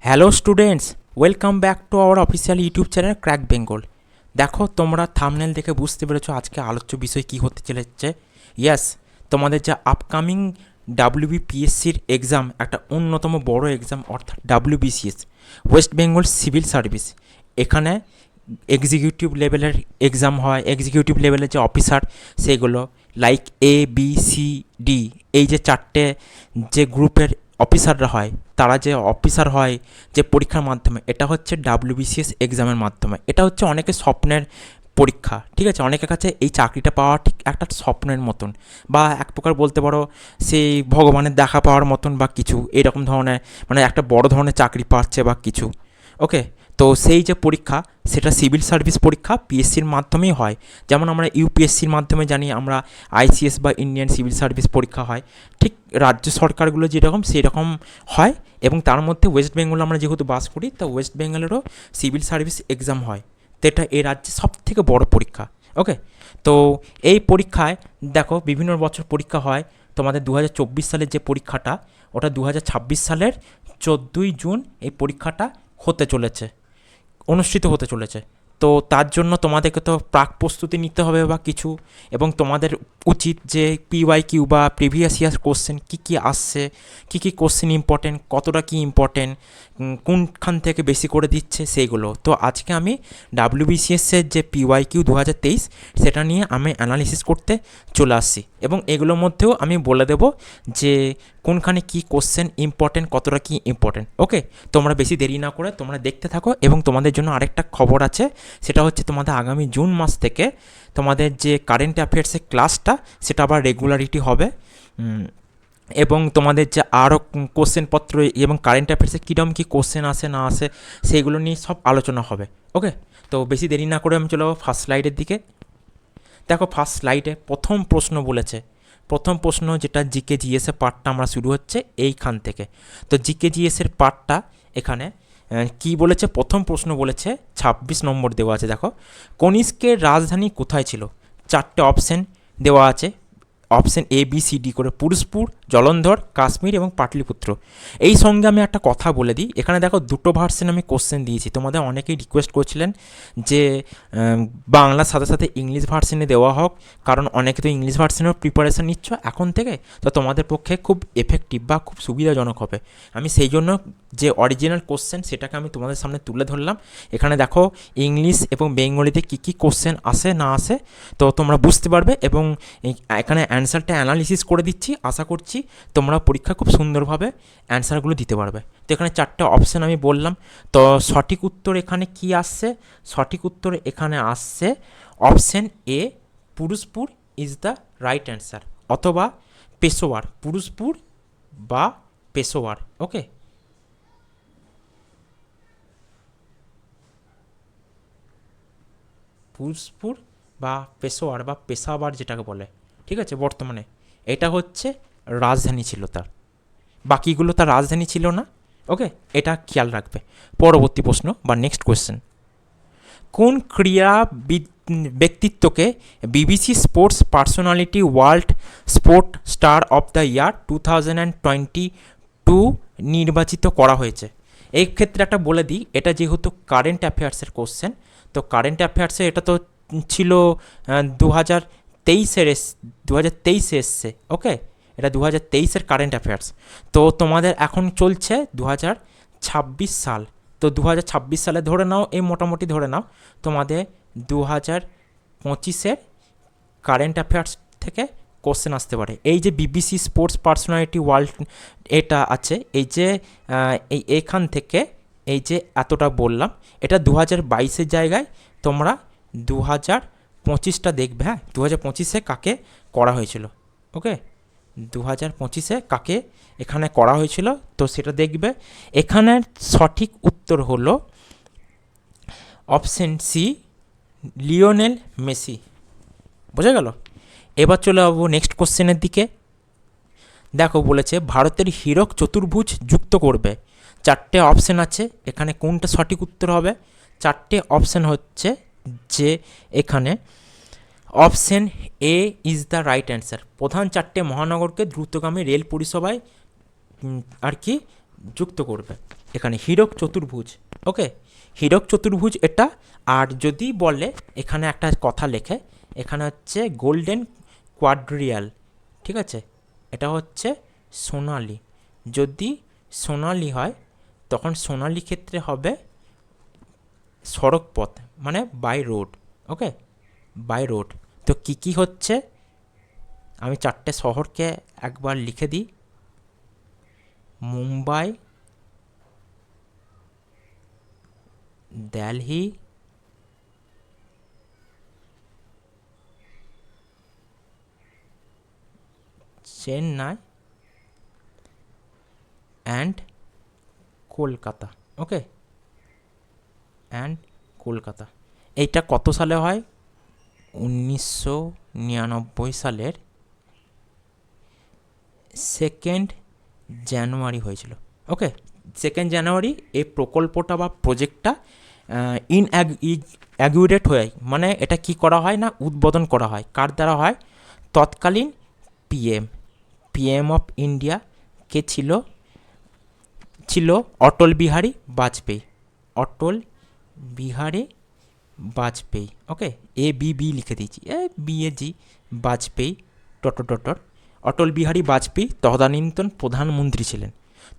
Hello students, welcome back to our official YouTube channel crack Bengal. দেখো, তোমরা thumbnail দেখে বুঝতে পেরেছো আজকে আলোচ্য বিষয় কী হতে চলেছে। ইয়েস, তোমাদের যা আপকামিং ডাব্লিউবিপিএসসির এক্সাম, একটা অন্যতম বড় এক্সাম, অর্থাৎ WBCS, West Bengal civil service. এখানে এক্সিকিউটিভ লেভেলের এক্সাম হয়। এক্সিকিউটিভ লেভেলের যে অফিসার, সেগুলো লাইক ABCD, এই যে চারটে যে গ্রুপের অফিসাররা হয়, তারা যে অফিসার হয় যে পরীক্ষার মাধ্যমে, এটা হচ্ছে ডাব্লিউবিসিএস এক্সামের মাধ্যমে। এটা হচ্ছে অনেকের স্বপ্নের পরীক্ষা, ঠিক আছে। অনেকের কাছে এই চাকরিটা পাওয়া ঠিক একটা স্বপ্নের মতন, বা এক প্রকার বলতে পারো সেই ভগবানের দেখা পাওয়ার মতন বা কিছু এরকম ধরনের, মানে একটা বড় ধরনের চাকরি পাচ্ছে বা কিছু। ওকে, তো সেই যে পরীক্ষা, সেটা সিভিল সার্ভিস পরীক্ষা পিএসসির মাধ্যমেই হয়। যেমন আমরা ইউপিএসসির মাধ্যমে জানি আমরা আইসিএস বা ইন্ডিয়ান সিভিল সার্ভিস পরীক্ষা হয়, ঠিক রাজ্য সরকারগুলো যেরকম সেই রকম হয়। এবং তার মধ্যে ওয়েস্ট বেঙ্গল আমরা যেহেতু বাস করি, তো ওয়েস্ট বেঙ্গলেরও সিভিল সার্ভিস এক্সাম হয়। তো এটা এই রাজ্যে সবথেকে বড় পরীক্ষা। ওকে, তো এই পরীক্ষায় দেখো বিভিন্ন বছর পরীক্ষা হয়। তোমাদের 2024 সালের যে পরীক্ষাটা, ওটা 2026 সালের 14ই জুন এই পরীক্ষাটা হতে চলেছে, অনুষ্ঠিত হতে চলেছে। তো তার জন্য তোমাদেরকে তো প্রাক প্রস্তুতি নিতে হবে বা কিছু, এবং তোমাদের উচিত যে PYQ বা প্রিভিয়াস ইয়ার কোশ্চেন কী কী আসছে, কী কোশ্চেন ইম্পর্টেন্ট, কতটা কী ইম্পর্টেন্ট, কোনখান থেকে বেশি করে দিচ্ছে সেইগুলো। তো আজকে আমি ডাব্লিউবিসিএসের যে PYQ 2023, সেটা নিয়ে আমি অ্যানালিসিস করতে চলে আসছি, এবং এগুলোর মধ্যেও আমি বলে দেবো যে কোনখানে কী কোশ্চেন ইম্পর্টেন্ট, কতটা কী ইম্পর্টেন্ট। ওকে, তোমরা বেশি দেরি না করে তোমরা দেখতে থাকো। এবং তোমাদের জন্য আরেকটা খবর আছে, সেটা হচ্ছে তোমাদের আগামী জুন মাস থেকে তোমাদের যে কারেন্ট অ্যাফেয়ার্সের ক্লাসটা, সেটা আবার রেগুলারিটি হবে। এবং তোমাদের যে আরও কোশ্চেনপত্র এবং কারেন্ট অ্যাফেয়ার্সে কীরকম কী কোশ্চেন আসে না আসে, সেইগুলো নিয়ে সব আলোচনা হবে। ওকে, তো বেশি দেরি না করে আমি চলে যাবো ফার্স্ট স্লাইডের দিকে। দেখো, ফার্স্ট স্লাইডে প্রথম প্রশ্ন বলেছে। প্রথম প্রশ্ন যেটা জিকে জিএসের পার্টটা আমরা শুরু হচ্ছে এইখান থেকে। তো জিকে জিএসের পার্টটা এখানে কি বলেছে, প্রথম প্রশ্ন বলেছে 26 নম্বর দেওয়া আছে। দেখো, কনিষ্কের রাজধানী কোথায় ছিল? চারটে অপশান দেওয়া আছে, অপশান ABCD করে: পুরুষপুর, জলন্ধর, কাশ্মীর এবং পাটলিপুত্র। এই সঙ্গে আমি একটা কথা বলে দিই, এখানে দেখো দুটো ভার্সন আমি কোশ্চেন দিয়েছি। তোমাদের অনেকেই রিকোয়েস্ট করছিলেন যে বাংলার সাথে সাথে ইংলিশ ভার্সনে দেওয়া হোক, কারণ অনেকে তো ইংলিশ ভার্সনেও প্রিপারেশান নিচ্ছ এখন থেকে, তো তোমাদের পক্ষে খুব এফেক্টিভ বা খুব সুবিধাজনক হবে। আমি সেই জন্য যে অরিজিনাল কোশ্চেন, সেটাকে আমি তোমাদের সামনে তুলে ধরলাম। এখানে দেখো ইংলিশ এবং বেঙ্গলিতে কী কী কোশ্চেন আসে না আসে, তো তোমরা বুঝতে পারবে। এবং এখানে অ্যান্সারটা অ্যানালিসিস করে দিচ্ছি, আশা করছি তোমরা পরীক্ষা খুব সুন্দরভাবে অ্যান্সারগুলো দিতে পারবে। তো এখানে চারটে অপশান আমি বললাম। তো সঠিক উত্তর এখানে কি আসছে? সঠিক উত্তর এখানে আসছে option A, Purushapura is the right answer, অথবা পেশোয়ার, পুরুষপুর বা পেশোয়ার। ওকে, পুরুষপুর বা পেশোয়ার বা পেশাওয়ার যেটাকে বলে, ঠিক আছে। বর্তমানে এটা হচ্ছে রাজধানী ছিল তার, বাকিগুলো তার রাজধানী ছিল না। ওকে, এটা খেয়াল রাখবে। পরবর্তী প্রশ্ন বা নেক্সট কোয়েশ্চেন: কোন ক্রীড়াবিদ ব্যক্তিত্বকে BBC sports personality world sport star of the year 2022 নির্বাচিত করা হয়েছে? এই ক্ষেত্রে একটা বলে দিই, এটা যেহেতু কারেন্ট অ্যাফেয়ার্সের কোশ্চেন, তো কারেন্ট অ্যাফেয়ার্সে এটা তো ছিল 2023 এসছে। ওকে, এটা 2023 কারেন্ট অ্যাফেয়ার্স। তো তোমাদের এখন চলছে 2026 সাল। তো 2026 সালে ধরে নাও, এই মোটামুটি ধরে নাও তোমাদের 2025 কারেন্ট অ্যাফেয়ার্স থেকে কোশ্চেন আসতে পারে। এই যে BBC স্পোর্টস পার্সোনালিটি ওয়ার্ল্ড এটা আছে, এই যে এখান থেকে এই যে এতটা বললাম, এটা 2022 জায়গায় তোমরা 2025টা দেখবে। হ্যাঁ, 2025 কাকে করা হয়েছিল। ওকে, 2025 কাকে এখানে করা হয়েছিল, তো সেটা দেখবে। এখানের সঠিক উত্তর হলো অপশন সি, লিওনেল মেসি। বোঝা গেল? এবার চলে যাবো নেক্সট কোশ্চেনের দিকে। দেখো, বলেছে ভারতের হীরক চতুর্ভুজ যুক্ত করবে। চারটে অপশান আছে, এখানে কোনটা সঠিক উত্তর হবে? চারটে অপশান হচ্ছে যে এখানে option A is the right answer. প্রধান চারটে মহানগরকে দ্রুতগামী রেল পরিষেবায় আর কি যুক্ত করবে। এখানে হীরক চতুর্ভুজ। ওকে, হীরক চতুর্ভুজ এটা। আর যদি বলে এখানে একটা কথা লেখে, এখানে হচ্ছে গোল্ডেন কোয়াড্রিয়াল, ঠিক আছে, এটা হচ্ছে সোনালি। যদি সোনালি হয় তখন সোনালি ক্ষেত্রে হবে সড়ক পথ, মানে by road. Okay, by road. তো কী কী হচ্ছে আমি চারটে শহরকে একবার লিখে দিই। Mumbai, Delhi, Chennai and Kolkata. Okay, and Kolkata. এইটা কত সালে হয়? 1999 সালের 2 জানুয়ারি হয়েছিল। ওকে, 2 জানুয়ারি এই প্রকল্পটা বা প্রজেক্টটা ইনঅ্যাগুরেট হয়ে, মানে এটা কি করা হয় না, উদ্বোধন করা হয়। কার দ্বারা হয়? তৎকালীন পিএম অফ ইন্ডিয়া কে ছিল? ছিল অটল বিহারী বাজপেয়ী। অটল বিহারী বাজপেয়ী। ওকে, ABB লিখে দিয়েছি, BAG, বাজপেয়ী ডট। অটল বিহারী বাজপেয়ী তদানীন্তন প্রধানমন্ত্রী ছিলেন।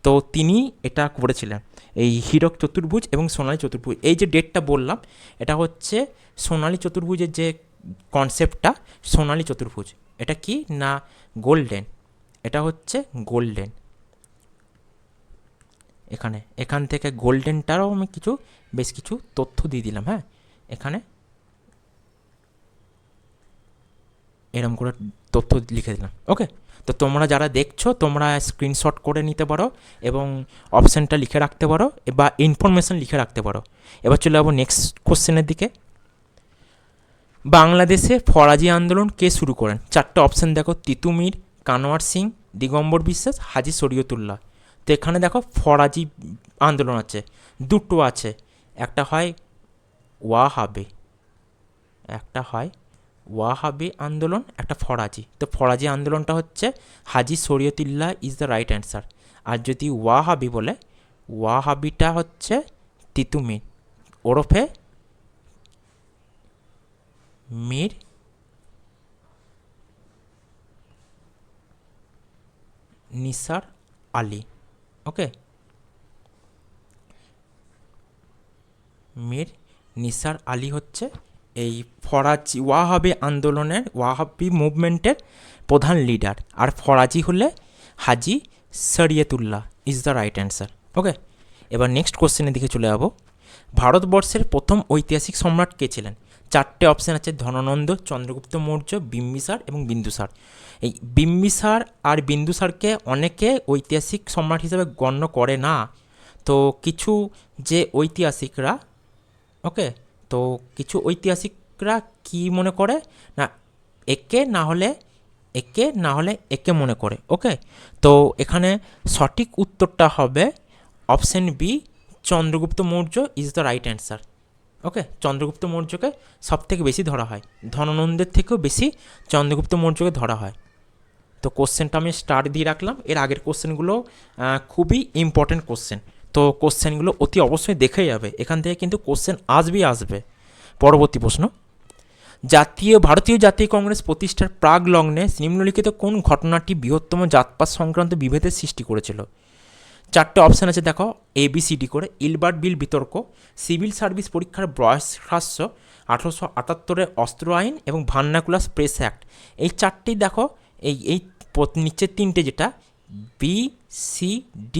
তো তিনি এটা করেছিলেন, এই হীরক চতুর্ভুজ এবং সোনালী চতুর্ভুজ। এই যে ডেটটা বললাম, এটা হচ্ছে সোনালী চতুর্ভুজের যে কনসেপ্টটা, সোনালী চতুর্ভুজ এটা কি না গোল্ডেন, এটা হচ্ছে গোল্ডেন। এখান থেকে গোল্ডেনটারও আমি বেশ কিছু তথ্য দিয়ে দিলাম। হ্যাঁ, এখানে এরকম করে তথ্য লিখে দিলাম। ওকে, তো তোমরা যারা দেখছো তোমরা স্ক্রিনশট করে নিতে পারো এবং অপশানটা লিখে রাখতে পারো বা ইনফরমেশান লিখে রাখতে পারো। এবার চলে যাবো নেক্সট কোশ্চেনের দিকে। বাংলাদেশে ফরাজি আন্দোলন কে শুরু করেন? চারটে অপশান দেখো, তিতুমির, কানওয়ার সিং, দিগম্বর বিশ্বাস, হাজি শরীয়তুল্লাহ। তো এখানে দেখো ফরাজি আন্দোলন আছে, দুটো আছে, একটা হয় ওয়াহাবি আন্দোলন, একটা ফরাজি। তো ফরাজি আন্দোলনটা হচ্ছে Haji Shariatullah is the right answer. আর যদি ওয়াহাবি বলে, ওয়াহাবিটা হচ্ছে তিতুমির ওরফে মীর নিসার আলী। ওকে, মীর নিসার আলী হচ্ছে এই ফরাজি ওয়াহাবি আন্দোলনের, ওয়াহাবি মুভমেন্টের প্রধান লিডার। আর ফরাজি হলে Haji Shariatullah is the right answer. Okay, এবার নেক্সট কোশ্চেনের দিকে চলে যাবো। ভারতবর্ষের প্রথম ঐতিহাসিক সম্রাট কে ছিলেন? চারটে অপশান আছে, ধননন্দ, চন্দ্রগুপ্ত মৌর্য, বিম্বিসার এবং বিন্দুসার। এই বিম্বিসার আর বিন্দুসারকে অনেকে ঐতিহাসিক সম্রাট হিসেবে গণ্য করে না। তো কিছু যে ঐতিহাসিকরা, ওকে, তো কিছু ঐতিহাসিকরা কি মনে করে না, একে না হলে একে মনে করে। ওকে, তো এখানে সঠিক উত্তরটা হবে option B, Chandragupta Maurya is the right answer. Okay, Chandragupta মৌর্যকে সব থেকে বেশি ধরা হয়, ধননন্দের থেকেও বেশি চন্দ্রগুপ্ত মৌর্যকে ধরা হয়। তো কোশ্চেনটা আমি স্টার্ট দিয়ে রাখলাম। এর আগের কোশ্চেনগুলো খুবই ইম্পর্টেন্ট কোশ্চেন, তো কোশ্চেনগুলো অতি অবশ্যই দেখে যাবে। এখান থেকে কিন্তু কোশ্চেন আসবে। পরবর্তী প্রশ্ন, ভারতীয় জাতীয় কংগ্রেস প্রতিষ্ঠার প্রাগ লগ্নে নিম্নলিখিত কোন ঘটনাটি বৃহত্তম জাতপাত সংক্রান্ত বিভেদের সৃষ্টি করেছিল? চারটে অপশান আছে দেখো, ABCD করে। ইলবার্ট বিল বিতর্ক, সিভিল সার্ভিস পরীক্ষার বয়স হ্রাস, 1878 অস্ত্র আইন এবং ভার্নাকুলার প্রেস অ্যাক্ট। এই চারটি দেখো, এই নিচের তিনটে যেটা BCD,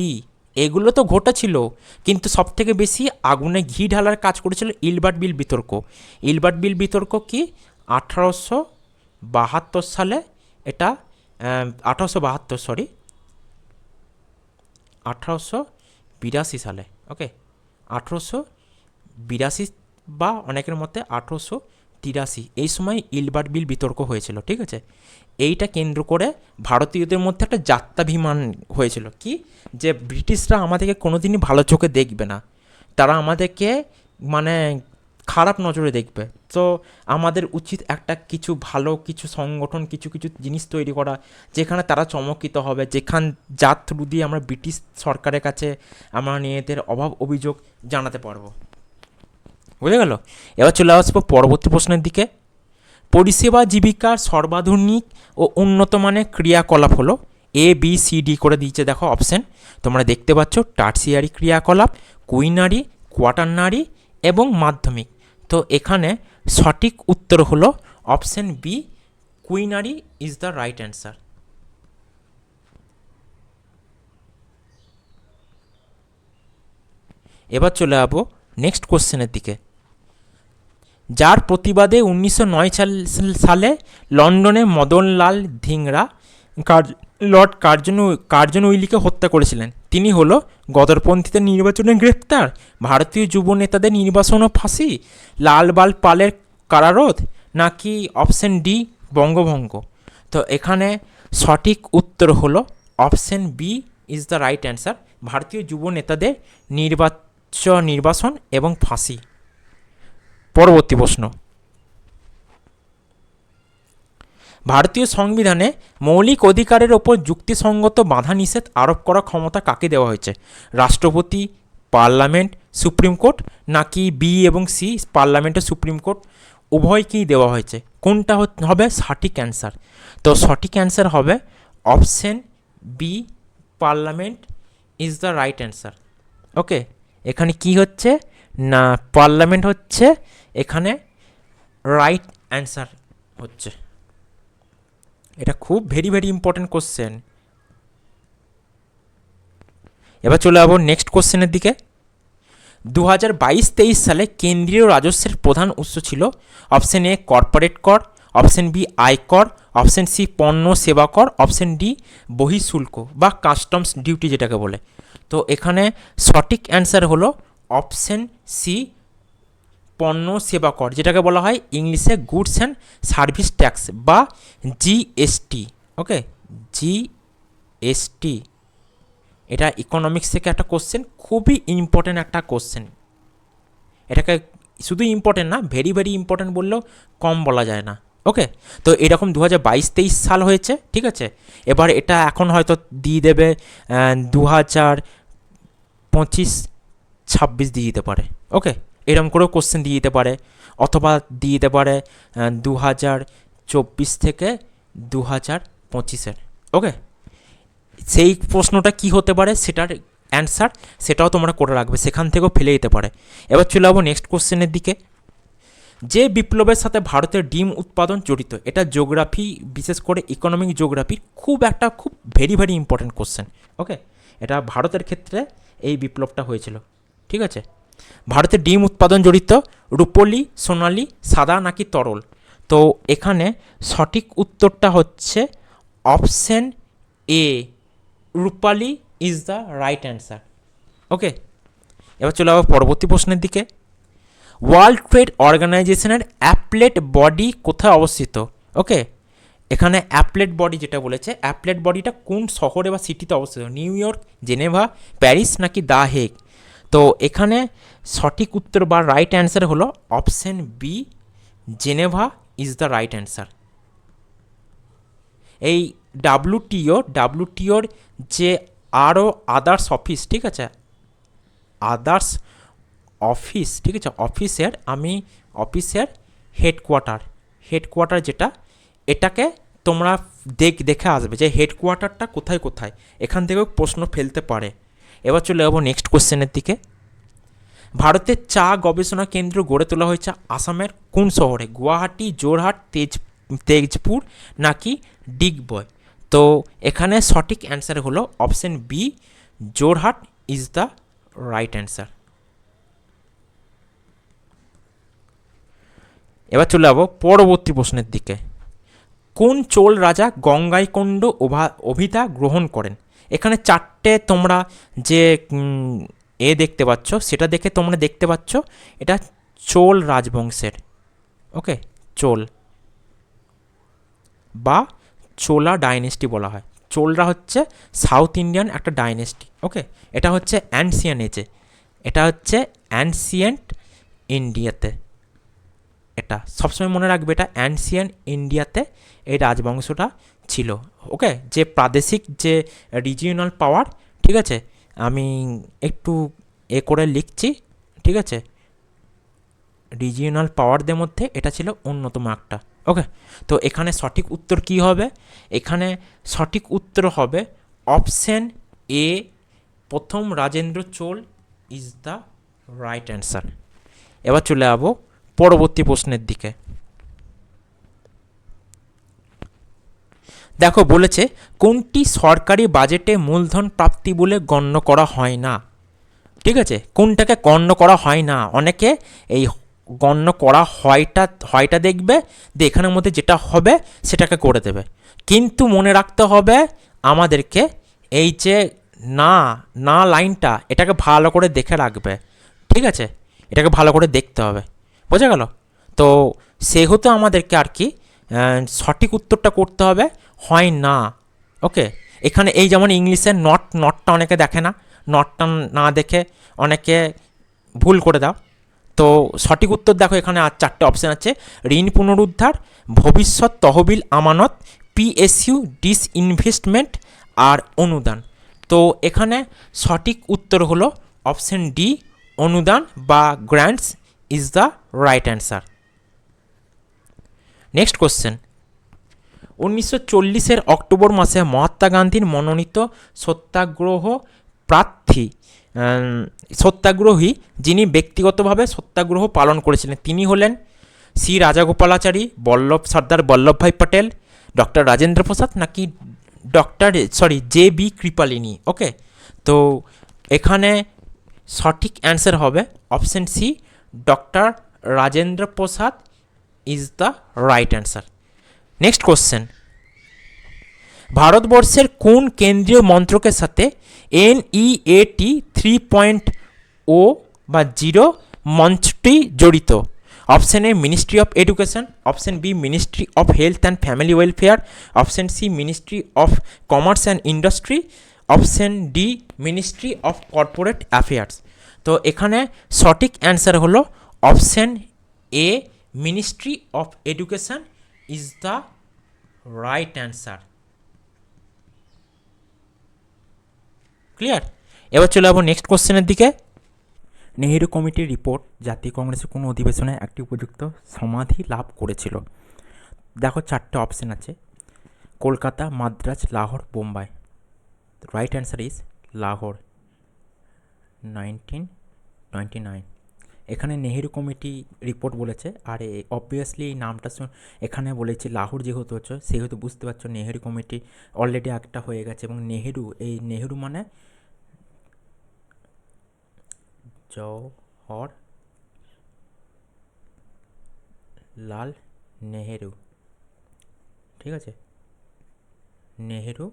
এগুলো তো ঘটেছিল, কিন্তু সবথেকে বেশি আগুনে ঘি ঢালার কাজ করেছিল ইলবার্ট বিল বিতর্ক। ইলবার্ট বিল বিতর্ক কি 1872 সালে, এটা 1882 সালে। ওকে, 1882 বা অনেকের মতে 1883, এই সময় ইলবার্ট বিল বিতর্ক হয়েছিল। ঠিক আছে, এইটা কেন্দ্র করে ভারতীয়দের মধ্যে একটা জাত্যাভিমান হয়েছিল, কি যে ব্রিটিশরা আমাদেরকে কোনোদিনই ভালো চোখে দেখবে না, তারা আমাদেরকে মানে খারাপ নজরে দেখবে। তো আমাদের উচিত একটা কিছু ভালো কিছু সংগঠন, কিছু কিছু জিনিস তৈরি করা যেখানে তারা চমকিত হবে, যার থ্রু দিয়ে আমরা ব্রিটিশ সরকারের কাছে আমরা নিজেদের অভাব অভিযোগ জানাতে পারবো। বুঝে গেল? এবার চলে আসবো পরবর্তী প্রশ্নের দিকে। পরিষেবা জীবিকার সর্বাধুনিক ও উন্নত মানের ক্রিয়াকলাপ হলো ABCD করে দিয়েছে, দেখো অপশান তোমরা দেখতে পাচ্ছ, টার্সিয়ারি ক্রিয়াকলাপ, কুইনারি, কোয়াটারনারি এবং মাধ্যমিক। তো এখানে সঠিক উত্তর হলো option B, quinary is the right answer. এবার চলে যাবো নেক্সট কোশ্চেনের দিকে। যার প্রতিবাদে 1909 সালে লন্ডনে মদনলাল ধিংরা লর্ড কার্জন উইলিকে হত্যা করেছিলেন, তিনি হলো গদরপন্থীদের নির্বাচনে গ্রেপ্তার, ভারতীয় যুব নেতাদের নির্বাসন ও ফাঁসি, লালবাল পালের কারারোধ, নাকি অপশন ডি বঙ্গভঙ্গ? তো এখানে সঠিক উত্তর হলো option B is the right answer, ভারতীয় যুব নেতাদের নির্বাসন এবং ফাঁসি। পরবর্তী প্রশ্ন। ভারতীয় সংবিধানে মৌলিক অধিকারের ওপর যুক্তিসঙ্গত বাধা নিষেধ আরোপ করার ক্ষমতা কাকে দেওয়া হয়েছে? রাষ্ট্রপতি, পার্লামেন্ট, সুপ্রিম কোর্ট, নাকি বি এবং সি পার্লামেন্ট ও সুপ্রিম কোর্ট উভয়কেই দেওয়া হয়েছে? কোনটা হবে সঠিক অ্যান্সার? তো সঠিক অ্যান্সার হবে option B, parliament is the right answer. Okay, এখানে কি হচ্ছে না পার্লামেন্ট হচ্ছে এখানে রাইট অ্যান্সার হচ্ছে। এটা খুব ভেরি ভেরি ইম্পর্টেন্ট কোশ্চেন। এবার চলে যাবো নেক্সট কোশ্চেনের দিকে। 2022-23 সালে কেন্দ্রীয় রাজস্বের প্রধান উৎস ছিল অপশন এ কর্পোরেট কর, অপশন বি আয়কর, অপশন সি পণ্য সেবা কর, অপশন ডি বহিঃশুল্ক বা কাস্টমস ডিউটি যেটাকে বলে। তো এখানে সঠিক অ্যান্সার হলো অপশন সি পণ্য সেবা কর, যেটাকে বলা হয় ইংলিশে গুডস অ্যান্ড সার্ভিস ট্যাক্স বা জিএসটি। ওকে, জিএসটি এটা ইকোনমিক্স থেকে একটা কোশ্চেন, খুবই ইম্পর্টেন্ট একটা কোশ্চেন। এটাকে শুধু ইম্পর্টেন্ট না, ভেরি ভেরি ইম্পর্টেন্ট বললেও কম বলা যায় না। ওকে, তো এরকম 2022-23 সাল হয়েছে, ঠিক আছে। এবার এটা এখন হয়তো দিয়ে দেবে 2025-26 দিয়ে দিতে পারে। ওকে, এরকম করেও কোশ্চেন দিয়ে দিতে পারে, অথবা দিয়ে দিতে পারে 2024 থেকে 2025-এর। ওকে, সেই প্রশ্নটা কি হতে পারে সেটার অ্যান্সার সেটাও তোমরা করে রাখবে, সেখান থেকেও ফেলে দিতে পারে। এবার চলে যাবো নেক্সট কোশ্চেনের দিকে। যে বিপ্লবের সাথে ভারতের ডিম উৎপাদন জড়িত, এটা জিওগ্রাফি, বিশেষ করে ইকোনমিক জিওগ্রাফির খুব ভেরি ভেরি ইম্পর্টেন্ট কোশ্চেন। ওকে, এটা ভারতের ক্ষেত্রে এই বিপ্লবটা হয়েছিল, ঠিক আছে। ভারতের ডিম উৎপাদন জড়িত রূপলি, সোনালি, সাদা নাকি তরল? তো এখানে সঠিক উত্তরটা হচ্ছে option A, Rupali is the right answer. Okay, এবার চলে যাবো পরবর্তী প্রশ্নের দিকে। ওয়ার্ল্ড ট্রেড অর্গানাইজেশনের অ্যাপলেট বডি কোথায় অবস্থিত? ওকে, এখানে অ্যাপলেট বডি যেটা বলেছে, অ্যাপলেট বডিটা কোন শহরে বা সিটিতে অবস্থিত? নিউ ইয়র্ক, জেনেভা, প্যারিস নাকি দ্য হেগ? তো এখানে সঠিক উত্তর বা রাইট অ্যান্সার হলো option B, Geneva is the right answer. এই ডাব্লুটিওর যে আরও আদার্স অফিস, ঠিক আছে, আদার্স অফিস, ঠিক আছে, অফিসের হেডকোয়ার্টার যেটা, এটাকে তোমরা দেখে আসবে যে হেডকোয়ার্টারটা কোথায় কোথায়, এখান থেকেও প্রশ্ন ফেলতে পারে। এবার চলে যাবো নেক্সট কোশ্চেনের দিকে। ভারতের চা গবেষণা কেন্দ্র গড়ে তোলা হয়েছে আসামের কোন শহরে? গুয়াহাটি, জোরহাট, তেজপুর নাকি ডিগবয়? তো এখানে সঠিক অ্যান্সার হলো option B, Jorhat is the right answer. এবার চলে যাবো পরবর্তী প্রশ্নের দিকে। কোন চোল রাজা গঙ্গাইকোন্ড অভিধা গ্রহণ করেন? এখানে চারটে তোমরা যে দেখতে পাচ্ছ, সেটা দেখে তোমরা দেখতে পাচ্ছ এটা চোল রাজবংশের। ওকে, চোল বা চোলা ডাইনেস্টি বলা হয়। চোলরা হচ্ছে সাউথ ইন্ডিয়ান একটা ডাইনেস্টি। ওকে, এটা হচ্ছে অ্যানসিয়েন্ট এজে, এটা হচ্ছে অ্যানসিয়েন্ট ইন্ডিয়াতে। এটা সবসময় মনে রাখবে, এটা অ্যানসিয়েন্ট ইন্ডিয়াতে এই রাজবংশটা ছিল। ওকে, যে প্রাদেশিক যে রিজিওনাল পাওয়ার, ঠিক আছে, আমি একটু করে লিখছি, ঠিক আছে, রিজিওনাল পাওয়ারদের মধ্যে এটা ছিল অন্যতম একটা। ওকে, তো এখানে সঠিক উত্তর কি হবে? এখানে সঠিক উত্তর হবে অপশন এ, প্রথম Rajendra Chola is the right answer. এবার চলে যাবো পরবর্তী প্রশ্নের দিকে। দেখো বলেছে, কোনটি সরকারি বাজেটে মূলধন প্রাপ্তি বলে গণ্য করা হয় না? ঠিক আছে, কোনটাকে গণ্য করা হয় না? অনেকে এই গণ্য করা হয়টা দেখবে, যে এখানের মধ্যে যেটা হবে সেটাকে করে দেবে, কিন্তু মনে রাখতে হবে আমাদেরকে এই যে না না লাইনটা, এটাকে ভালো করে দেখে রাখবে, ঠিক আছে, এটাকে ভালো করে দেখতে হবে, বোঝা গেল? তো সেহেতু আমাদেরকে আর কি সঠিক উত্তরটা করতে হবে হয় না। ওকে, এখানে এই যেমন ইংলিশের নটটা অনেকে দেখে না, নটটা না দেখে অনেকে ভুল করে দাও। তো সঠিক উত্তর দেখো, এখানে আর 4টে অপশান আছে: ঋণ পুনরুদ্ধার, ভবিষ্যৎ তহবিল আমানত, পিএসইউ ডিসইনভেস্টমেন্ট আর অনুদান। তো এখানে সঠিক উত্তর হলো অপশান ডি, অনুদান বা grants is the right answer. Next question, 1940-এর অক্টোবর মাসে মহাত্মা গান্ধীর মনোনীত সত্যাগ্রহ প্রার্থী সত্যাগ্রহী যিনি ব্যক্তিগতভাবে সত্যাগ্রহ পালন করেছিলেন তিনি হলেন শ্রী রাজাগোপালাচারী, সর্দার বল্লভভাই পটেল, ডক্টর রাজেন্দ্র প্রসাদ, নাকি জে বি কৃপালিনী। ওকে, তো এখানে সঠিক অ্যান্সার হবে option C, doctor Rajendra Prasad is the right answer. Next question, ভারতবর্ষের কোন কেন্দ্রীয় মন্ত্রকের সাথে NEAT 3.0 বা 0 মঞ্চটি জড়িত? Option A ministry of education, option B ministry of health and family welfare, option C ministry of commerce and industry, option D ministry of corporate affairs. তো এখানে সঠিক অ্যান্সার হলো option A, ministry of education is the right answer. Clear? এবার চলে যাবো next কোশ্চেনের দিকে। নেহেরু কমিটির রিপোর্ট জাতীয় কংগ্রেসের কোন অধিবেশনে একটি উপযুক্ত সমাধি লাভ করেছিল? দেখো 4টে অপশন আছে: Kolkata, Madras, Lahore, Bombay. Right answer is Lahore, 1929। এখানে নেহেরু কমিটি রিপোর্ট বলেছে, আর অবভিয়াসলি এই নামটা এখানে বলেছে লাহোর যেহেতু হচ্ছে, সেহেতু বুঝতে পারছো নেহেরু কমিটি অলরেডি একটা হয়ে গেছে। এবং নেহেরু মানে জওহরলাল নেহেরু, ঠিক আছে, নেহেরু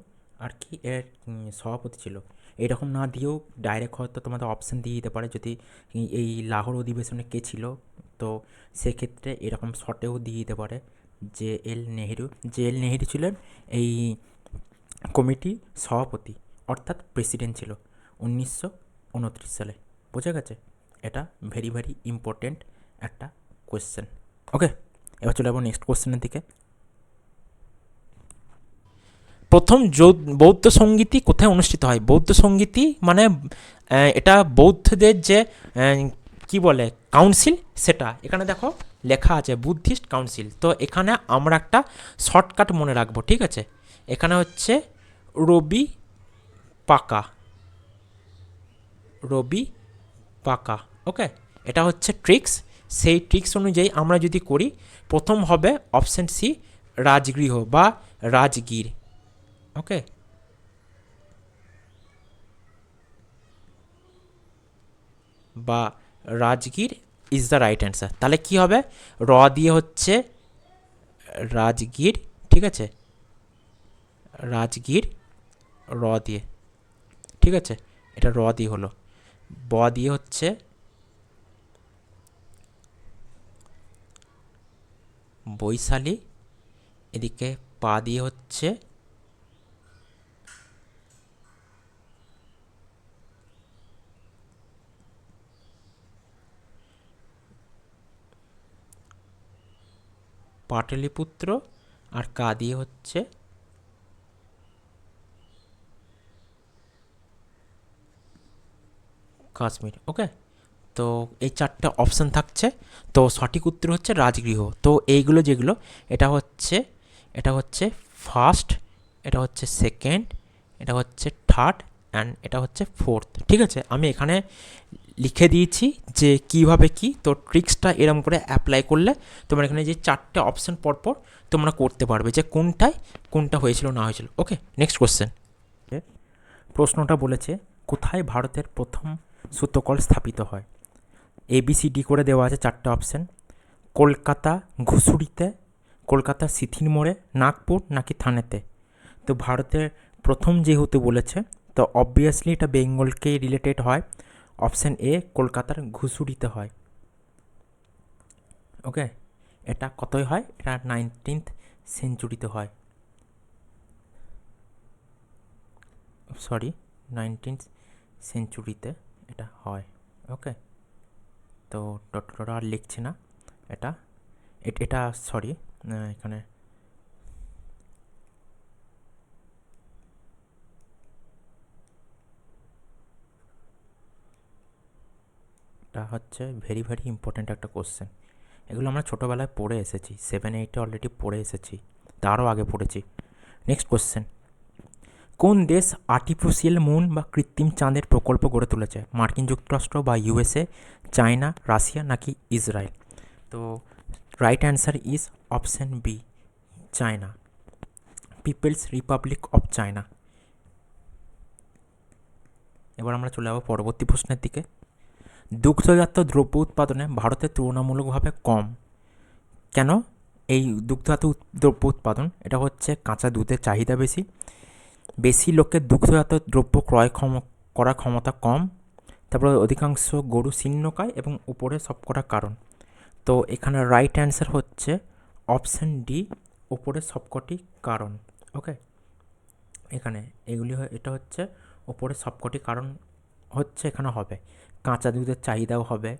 আর কি এর সভাপতি ছিল। এরকম না দিয়েও ডাইরেক্ট হয়তো তোমাদের অপশান দিয়ে দিতে পারে, যদি এই লাহোর অধিবেশনে কে ছিল, তো সেক্ষেত্রে এরকম শর্টেও দিয়ে দিতে পারে জে এল নেহেরু ছিলেন এই কমিটির সভাপতি, অর্থাৎ প্রেসিডেন্ট ছিল 1929 সালে। বোঝা গেছে? এটা ভেরি ভেরি ইম্পর্টেন্ট একটা কোয়েশ্চেন। ওকে, এবার চলে যাবো নেক্সট কোয়েশ্চেনের দিকে। প্রথম বৌদ্ধ সঙ্গীতি কোথায় অনুষ্ঠিত হয়? বৌদ্ধ সঙ্গীতি মানে এটা বৌদ্ধদের যে কি বলে কাউন্সিল, সেটা এখানে দেখো লেখা আছে বুদ্ধিস্ট কাউন্সিল। তো এখানে আমরা একটা শর্টকাট মনে রাখবো, ঠিক আছে, এখানে হচ্ছে রবি পাকা। ওকে, এটা হচ্ছে ট্রিক্স। সেই ট্রিক্স অনুযায়ী আমরা যদি করি, প্রথম হবে অপশন সি, রাজগৃহ বা রাজগীর। ওকে, বা Rajgir is the right answer. তাহলে কি হবে? র দিয়ে হচ্ছে রাজগীর, ঠিক আছে, রাজগীর র দিয়ে, ঠিক আছে, এটা র দিয়ে হলো। ব দিয়ে হচ্ছে বৈশালী, এদিকে পা দিয়ে হচ্ছে পাটলিপুত্র, আর কা দিয়ে হচ্ছে কাশ্মীর। ওকে, তো এই চারটে অপশান থাকছে। তো সঠিক উত্তর হচ্ছে রাজগৃহ। তো এইগুলো যেগুলো, এটা হচ্ছে ফার্স্ট, এটা হচ্ছে সেকেন্ড, এটা হচ্ছে থার্ড, অ্যান্ড এটা হচ্ছে ফোর্থ। ঠিক আছে, আমি এখানে লিখে দিয়েছি যে কীভাবে কি। তো ট্রিক্সটা এরম করে অ্যাপ্লাই করলে তোমরা এখানে যে চারটে অপশান পরপর তোমরা করতে পারবে যে কোনটা হয়েছিল না হয়েছিল। ওকে, নেক্সট কোশ্চেন। প্রশ্নটা বলেছে, কোথায় ভারতের প্রথম সুতোকল স্থাপিত হয়? ABCD করে দেওয়া আছে চারটে অপশান। কলকাতা ঘুষুরিতে, কলকাতার সিথির মোড়ে, নাগপুর নাকি থানেতে। তো ভারতের প্রথম যেহেতু বলেছে, তো অবভিয়াসলি এটা বেঙ্গলকে রিলেটেড হয়। অপশান এ কলকাতার ঘুষুরিতে হয়। ওকে, এটা কতই হয়? এটা 19th সেঞ্চুরিতে হয়, সরি 19th সেঞ্চুরিতে এটা হয়। ওকে, তো ডটটা আর লিখছি না। এটা এটা সরি, এখানে এটা হচ্ছে ভেরি ভেরি ইম্পর্ট্যান্ট একটা কোশ্চেন। এগুলো আমরা ছোটোবেলায় পড়ে এসেছি, 7-8-এ অলরেডি পড়ে এসেছি, তারও আগে পড়েছি। নেক্সট কোশ্চেন, কোন দেশ আর্টিফিশিয়াল মুন বা কৃত্রিম চাঁদের প্রকল্প গড়ে তুলেছে? মার্কিন যুক্তরাষ্ট্র বা USA, চায়না, রাশিয়া নাকি ইসরায়েল? তো right answer is option B, China, People's Republic of China. এবার আমরা চলে যাবো পরবর্তী প্রশ্নের দিকে। দুগ্ধজাত দ্রব্য উৎপাদনে ভারতের তুলনামূলকভাবে কম। কেন এই দুগ্ধজাত দ্রব্য উৎপাদন? এটা হচ্ছে কাঁচা দুধের চাহিদা বেশি, বেশি লোকের দুগ্ধজাত দ্রব্য ক্রয় করার ক্ষমতা কম, তারপরে অধিকাংশ গরু শীর্ণকায় এবং উপরে সবকটা কারণ। তো এখানে রাইট অ্যান্সার হচ্ছে অপশান ডি, উপরে সবকটি কারণ। ওকে, এখানে এগুলি এটা হচ্ছে ওপরে সবকটি কারণ হচ্ছে এখানে হবে। কাঁচা দুধের চাহিদাও হবে,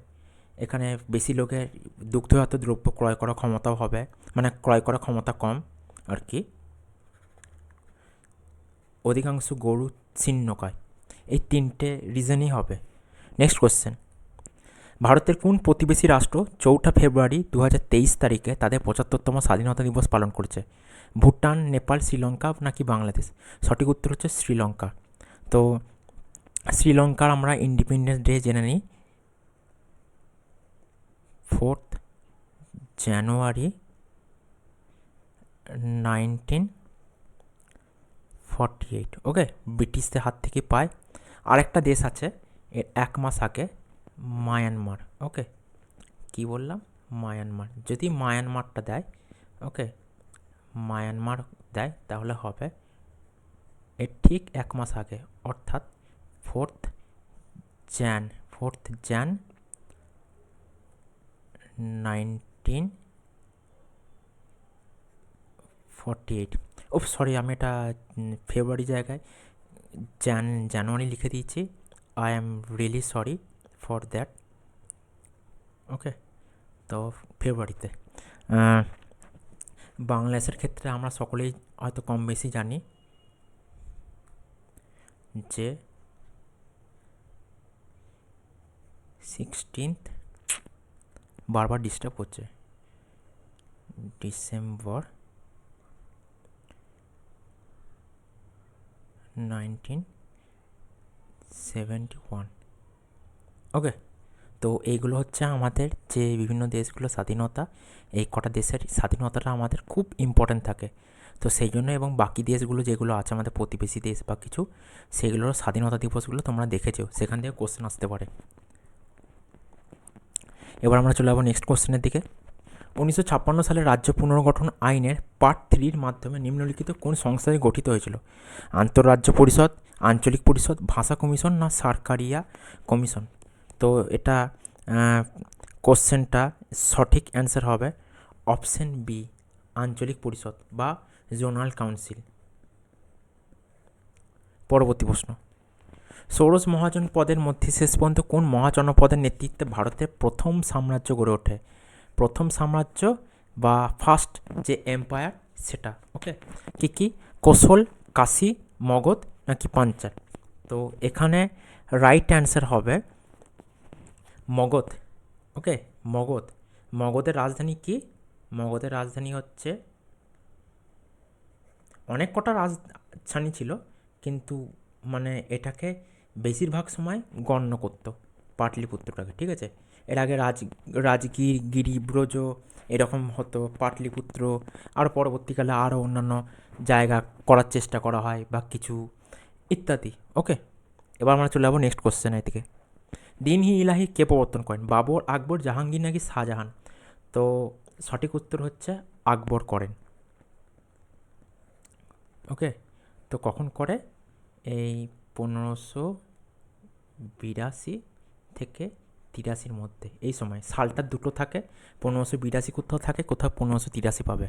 এখানে বেশি লোকের দুগ্ধজাত দ্রব্য ক্রয় করার ক্ষমতাও হবে, মানে ক্রয় করার ক্ষমতা কম আর কি, অধিকাংশ গরু ছিন্নকায়। এই তিনটে রিজনই হবে। নেক্সট কোশ্চেন, ভারতের কোন প্রতিবেশী রাষ্ট্র 4 ফেব্রুয়ারি 2023 তারিখে তাদের 75তম স্বাধীনতা দিবস পালন করেছে? ভুটান, নেপাল, শ্রীলঙ্কা নাকি বাংলাদেশ? সঠিক উত্তর হচ্ছে শ্রীলঙ্কা। তো শ্রীলঙ্কার আমরা ইন্ডিপেন্ডেন্স ডে জেনে নিই, 4th জানুয়ারি 1948। ওকে, ব্রিটিশদের হাত থেকে পায়। আরেকটা দেশ আছে এর 1 মাস আগে, মায়ানমার। ওকে, কি বললাম? মায়ানমার। যদি মায়ানমারটা দেয়, ওকে, মায়ানমার দেয় তাহলে হবে এর ঠিক 1 মাস আগে, অর্থাৎ 4th jan 1948। ও সরি, আমি এটা ফেব্রুয়ারি জায়গায় জানুয়ারি লিখে দিয়েছি। I am really sorry for that. Okay, তো ফেব্রুয়ারিতে। বাংলাদেশের ক্ষেত্রে আমরা সকলেই হয়তো কম বেশি জানি যে 16th, বারবার ডিস্টার্ব হচ্ছে, ডিসেম্বর 1971। ওকে, তো এইগুলো হচ্ছে আমাদের যে বিভিন্ন দেশগুলো স্বাধীনতা, এই কটা দেশের স্বাধীনতাটা আমাদের খুব ইম্পর্ট্যান্ট থাকে। তো সেই জন্য, এবং বাকি দেশগুলো যেগুলো আছে আমাদের প্রতিবেশী দেশ বা কিছু, সেগুলোর স্বাধীনতা দিবসগুলো তোমরা দেখেছো, সেখান থেকে কোশ্চেন আসতে পারে। এবার আমরা চলে যাবো নেক্সট কোশ্চেনের দিকে। 1956 সালে রাজ্য পুনর্গঠন আইনের পার্ট 3-র মাধ্যমে নিম্নলিখিত কোন সংস্থাটি গঠিত হয়েছিল? আন্তঃরাজ্য পরিষদ, আঞ্চলিক পরিষদ, ভাষা কমিশন না সরকারিয়া কমিশন? তো এটা কোশ্চেনটা সঠিক অ্যান্সার হবে অপশান বি, আঞ্চলিক পরিষদ বা জোনাল কাউন্সিল। পরবর্তী প্রশ্ন, ষোড়শ মহাজন পদের মধ্যে শেষ পর্যন্ত কোন মহাজনপদের নেতৃত্বে ভারতের প্রথম সাম্রাজ্য গড়ে ওঠে? প্রথম সাম্রাজ্য বা ফার্স্ট যে এম্পায়ার সেটা। ওকে, কী কী? কোশল, কাশী, মগধ নাকি পাঞ্চাল? তো এখানে রাইট অ্যান্সার হবে মগধ। ওকে, মগধ। মগধের রাজধানী কি? মগধের রাজধানী হচ্ছে, অনেক কটা রাজধানী ছিল, কিন্তু মানে এটাকে বেশিরভাগ সময় গণ্য করতো পাটলিপুত্রটাকে, ঠিক আছে? এর আগে রাজগীর, গিরিব্রজ এরকম হতো, পাটলিপুত্র, আর পরবর্তীকালে আরও অন্যান্য জায়গা করার চেষ্টা করা হয় বা কিছু ইত্যাদি। ওকে, এবার আমরা চলে যাবো নেক্সট কোশ্চেনের দিকে। দিন-ই ইলাহি কে প্রবর্তন করেন? বাবর, আকবর, জাহাঙ্গীর নাকি শাহজাহান? তো সঠিক উত্তর হচ্ছে আকবর করেন। ওকে, তো কখন করে? এই 1582 থেকে 83 মধ্যে, এই সময়। সালটা দুটো থাকে, 1582 কোথাও থাকে, কোথাও 1583 পাবে।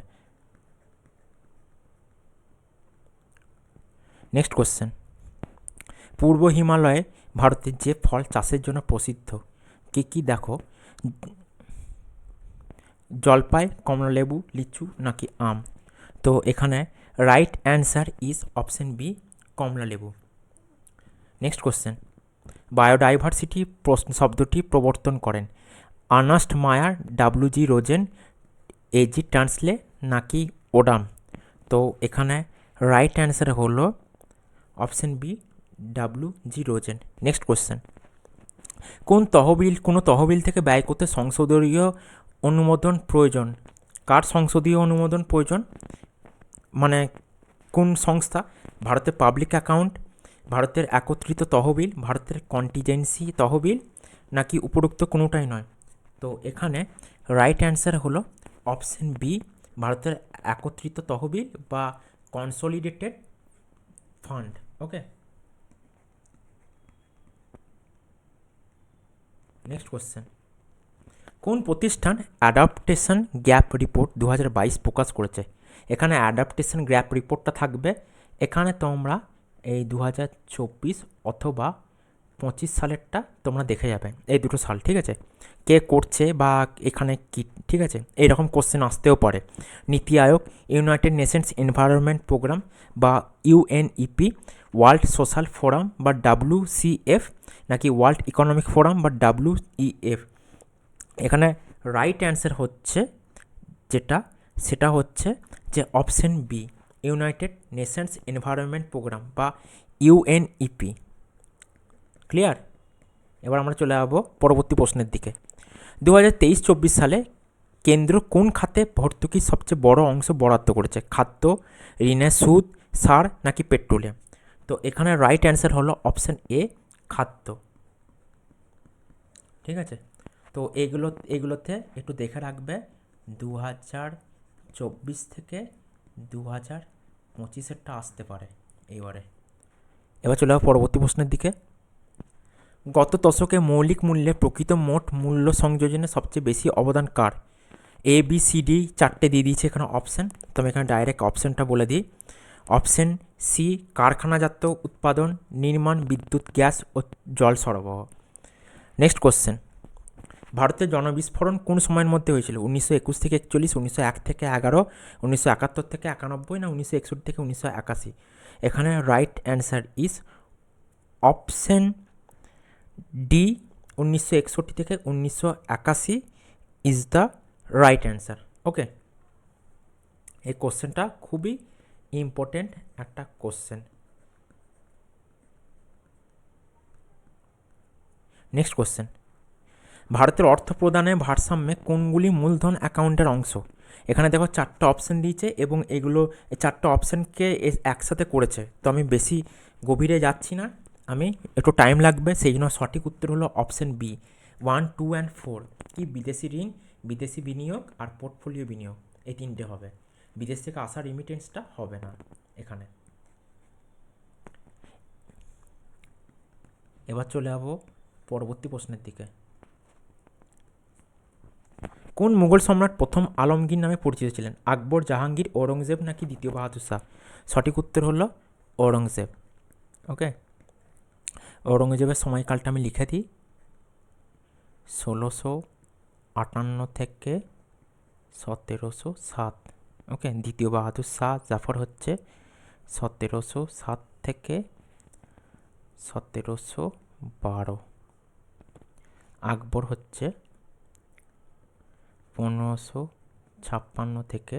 Next question. পূর্ব হিমালয়ে ভারতের যে ফল চাষের জন্য প্রসিদ্ধ, কী কী? দেখো, জলপাই, কমলালেবু, লিচু নাকি আম? তো এখানে right answer is option B, কমলালেবু। Next question. বায়োডাইভার্সিটি শব্দটি প্রবর্তন করেন আর্নেস্ট মায়ার, ডাব্লিউ.জি. Rosen, AG. টার্নসলে নাকি ওডাম? তো এখানে রাইট অ্যান্সার হলো option B, W G. Rosen. Next question. কোনো তহবিল থেকে ব্যয় করতে সংসদীয় অনুমোদন প্রয়োজন? কার সংসদীয় অনুমোদন প্রয়োজন? মানে কোন সংস্থা? ভারতের পাবলিক অ্যাকাউন্ট, ভারতের একত্রিত তহবিল, ভারতের কন্টিজেন্সি তহবিল নাকি উপরোক্ত কোনোটাই নয়? তো এখানে রাইট অ্যান্সার হলো অপশন বি, ভারতের একত্রিত তহবিল বা কনসোলিডেটেড ফান্ড। ওকে, নেক্সট কোশ্চেন। কোন প্রতিষ্ঠান অ্যাডাপ্টেশন গ্যাপ রিপোর্ট 2022 প্রকাশ করেছে? এখানে অ্যাডাপ্টেশন গ্যাপ রিপোর্টটা থাকবে, এখানে তোমরা এই 2024 অথবা 25 সালেরটা তোমরা দেখে যাবে, এই দুটো সাল, ঠিক আছে? কে করছে বা এখানে কি, ঠিক আছে? এইরকম কোশ্চেন আসতেও পারে। NITI Aayog, United Nations Environment Programme বা ইউএনইপি, ওয়ার্ল্ড সোশ্যাল ফোরাম বা ডাব্লিউসিএফ নাকি ওয়ার্ল্ড ইকোনমিক ফোরাম বা ডাব্লিউইএফ? এখানে রাইট অ্যান্সার হচ্ছে যেটা, সেটা হচ্ছে যে option B, United Nations Environment Programme বা ইউএনইপি। ক্লিয়ার? এবার আমরা চলে যাবো পরবর্তী প্রশ্নের দিকে। 2023-24 সালে কেন্দ্র কোন খাতে ভর্তুকির সবচেয়ে বড় অংশ বরাদ্দ করেছে? খাদ্য, ঋণের সুদ, সার নাকি পেট্রোলিয়াম? তো এখানে রাইট অ্যান্সার হলো অপশন এ, খাদ্য। ঠিক আছে, তো এগুলোতে একটু দেখে রাখবে, 2024 থেকে 2025-এরটা আসতে পারে এইবারে। এবার চলে যাবো পরবর্তী প্রশ্নের দিকে। গত দশকে মৌলিক মূল্যে প্রকৃত মোট মূল্য সংযোজনে সবচেয়ে বেশি অবদান কার? এ বি সি ডি চারটে দিয়ে দিয়েছে এখানে অপশান, তো আমি এখানে ডাইরেক্ট অপশানটা বলে দিই। অপশান সি, কারখানাজাত উৎপাদন, নির্মাণ, বিদ্যুৎ, গ্যাস ও জল সরবরাহ। Next question. ভারতের জনবিস্ফোরণ কোন সময়ের মধ্যে হয়েছিল? 1921 থেকে 41, 1901 থেকে 11, 1971 থেকে 91 না 1961 থেকে 1981? এখানে right answer is option D, 1961 থেকে 1981 ইজ দ্য রাইট অ্যান্সার। ওকে, এই কোশ্চেনটা খুবই ইম্পর্টেন্ট একটা কোশ্চেন। Next question. ভারতের অর্থ প্রদানের ভারসাম্যে কোনগুলি মূলধন অ্যাকাউন্টের অংশ? এখানে দেখো চারটে অপশান দিয়েছে এবং এগুলো এই চারটে অপশানকে একসাথে করেছে, তো আমি বেশি গভীরে যাচ্ছি না, আমি একটু টাইম লাগবে, সেই জন্য সঠিক উত্তর হলো অপশান বি, 1, 2 অ্যান্ড 4। কি? বিদেশি ঋণ, বিদেশি বিনিয়োগ আর পোর্টফোলিও বিনিয়োগ, এই তিনটে হবে, বিদেশ থেকে আসা রিমিটেন্সটা হবে না এখানে। এবার চলে যাবো পরবর্তী প্রশ্নের দিকে। কোন মুঘল সম্রাট প্রথম আলমগীর নামে পরিচিত ছিলেন? আকবর, জাহাঙ্গীর, ঔরঙ্গজেব নাকি দ্বিতীয় বাহাদুর শাহ? সঠিক উত্তর হলো ঔরঙ্গজেব। ওকে, ঔরঙ্গজেবের সময়কালটা আমি লিখে দিই, 1658 থেকে 1707। ওকে, দ্বিতীয় বাহাদুর শাহ জাফর হচ্ছে 1707 থেকে 1712। আকবর হচ্ছে 1556 থেকে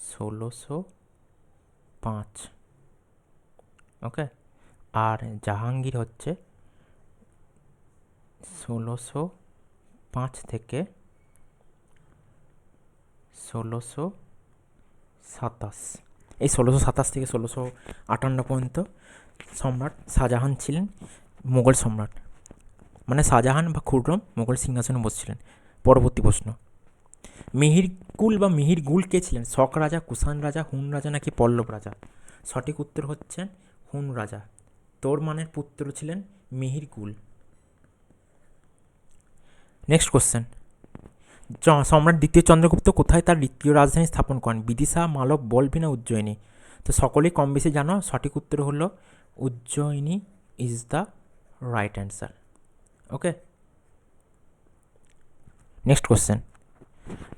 1605। ওকে, আর জাহাঙ্গীর হচ্ছে 1605 থেকে 1627। এই 1627 থেকে 1658 পর্যন্ত সম্রাট শাহজাহান ছিলেন মুঘল সম্রাট, মানে শাহজাহান বা খুররম মুঘল সিংহাসনে বসছিলেন। পরবর্তী প্রশ্ন, মিহিরকুল বা মিহিরগুল কে ছিলেন? শক রাজা, কুষাণ রাজা, হুন রাজা নাকি পল্লব রাজা? সঠিক উত্তর হচ্ছে হুন রাজা। তোরমানের পুত্র ছিলেন মিহিরগুল। নেক্সট কোশ্চেন, সম্রাট দ্বিতীয় চন্দ্রগুপ্ত কোথায় তার দ্বিতীয় রাজধানী স্থাপন করেন? বিদিশা, মালব, বলভি না উজ্জয়িনী? তো সকলেই কম বেশি জানো, সঠিক উত্তর হলো Ujjayini is the right answer. Okay, next question,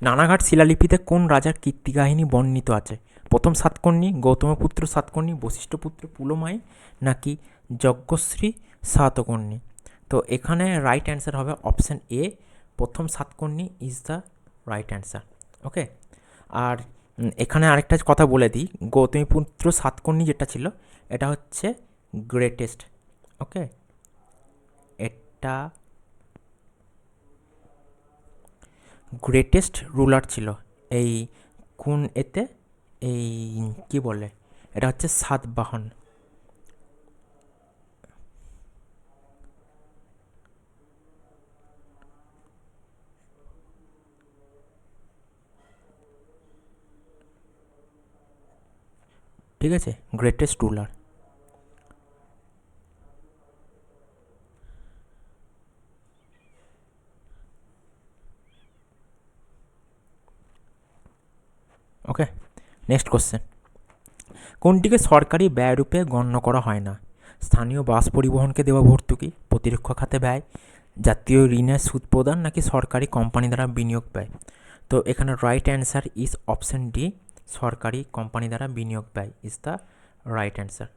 Naneghat শিলালিপিতে কোন রাজার কীর্তিকাহিনী বর্ণিত আছে? প্রথম সাতকর্ণী, গৌতমপুত্র সাতকর্ণী, বশিষ্ঠপুত্র পুলমায়ী নাকি যজ্ঞশ্রী সাতকর্ণী? তো এখানে রাইট অ্যান্সার হবে অপশান এ, প্রথম Satakarni is the right answer. Okay, আর এখানে আরেকটা কথা বলে দিই, গৌতমীপুত্র সাতকর্ণী যেটা ছিল এটা হচ্ছে গ্রেটেস্ট। ওকে, এটা গ্রেটেস্ট রুলার ছিল এই কোন এতে, এই কি বলে, এটা হচ্ছে সাতবাহন। ঠিক আছে, গ্রেটেস্ট রুলার। ওকে, নেক্সট কোশ্চেন, কোনটিকে সরকারি ব্যয়রূপে গণ্য করা হয় না? স্থানীয় বাস পরিবহনকে দেওয়া ভর্তুকি, প্রতিরক্ষা খাতে ব্যয়, জাতীয় ঋণের সুদ প্রদান নাকি সরকারি কোম্পানি দ্বারা বিনিয়োগ ব্যয়? তো এখানে right answer is option D, সরকারি কোম্পানি দ্বারা বিনিয়োগ ব্যয় ইজ দ্য রাইট অ্যান্সার।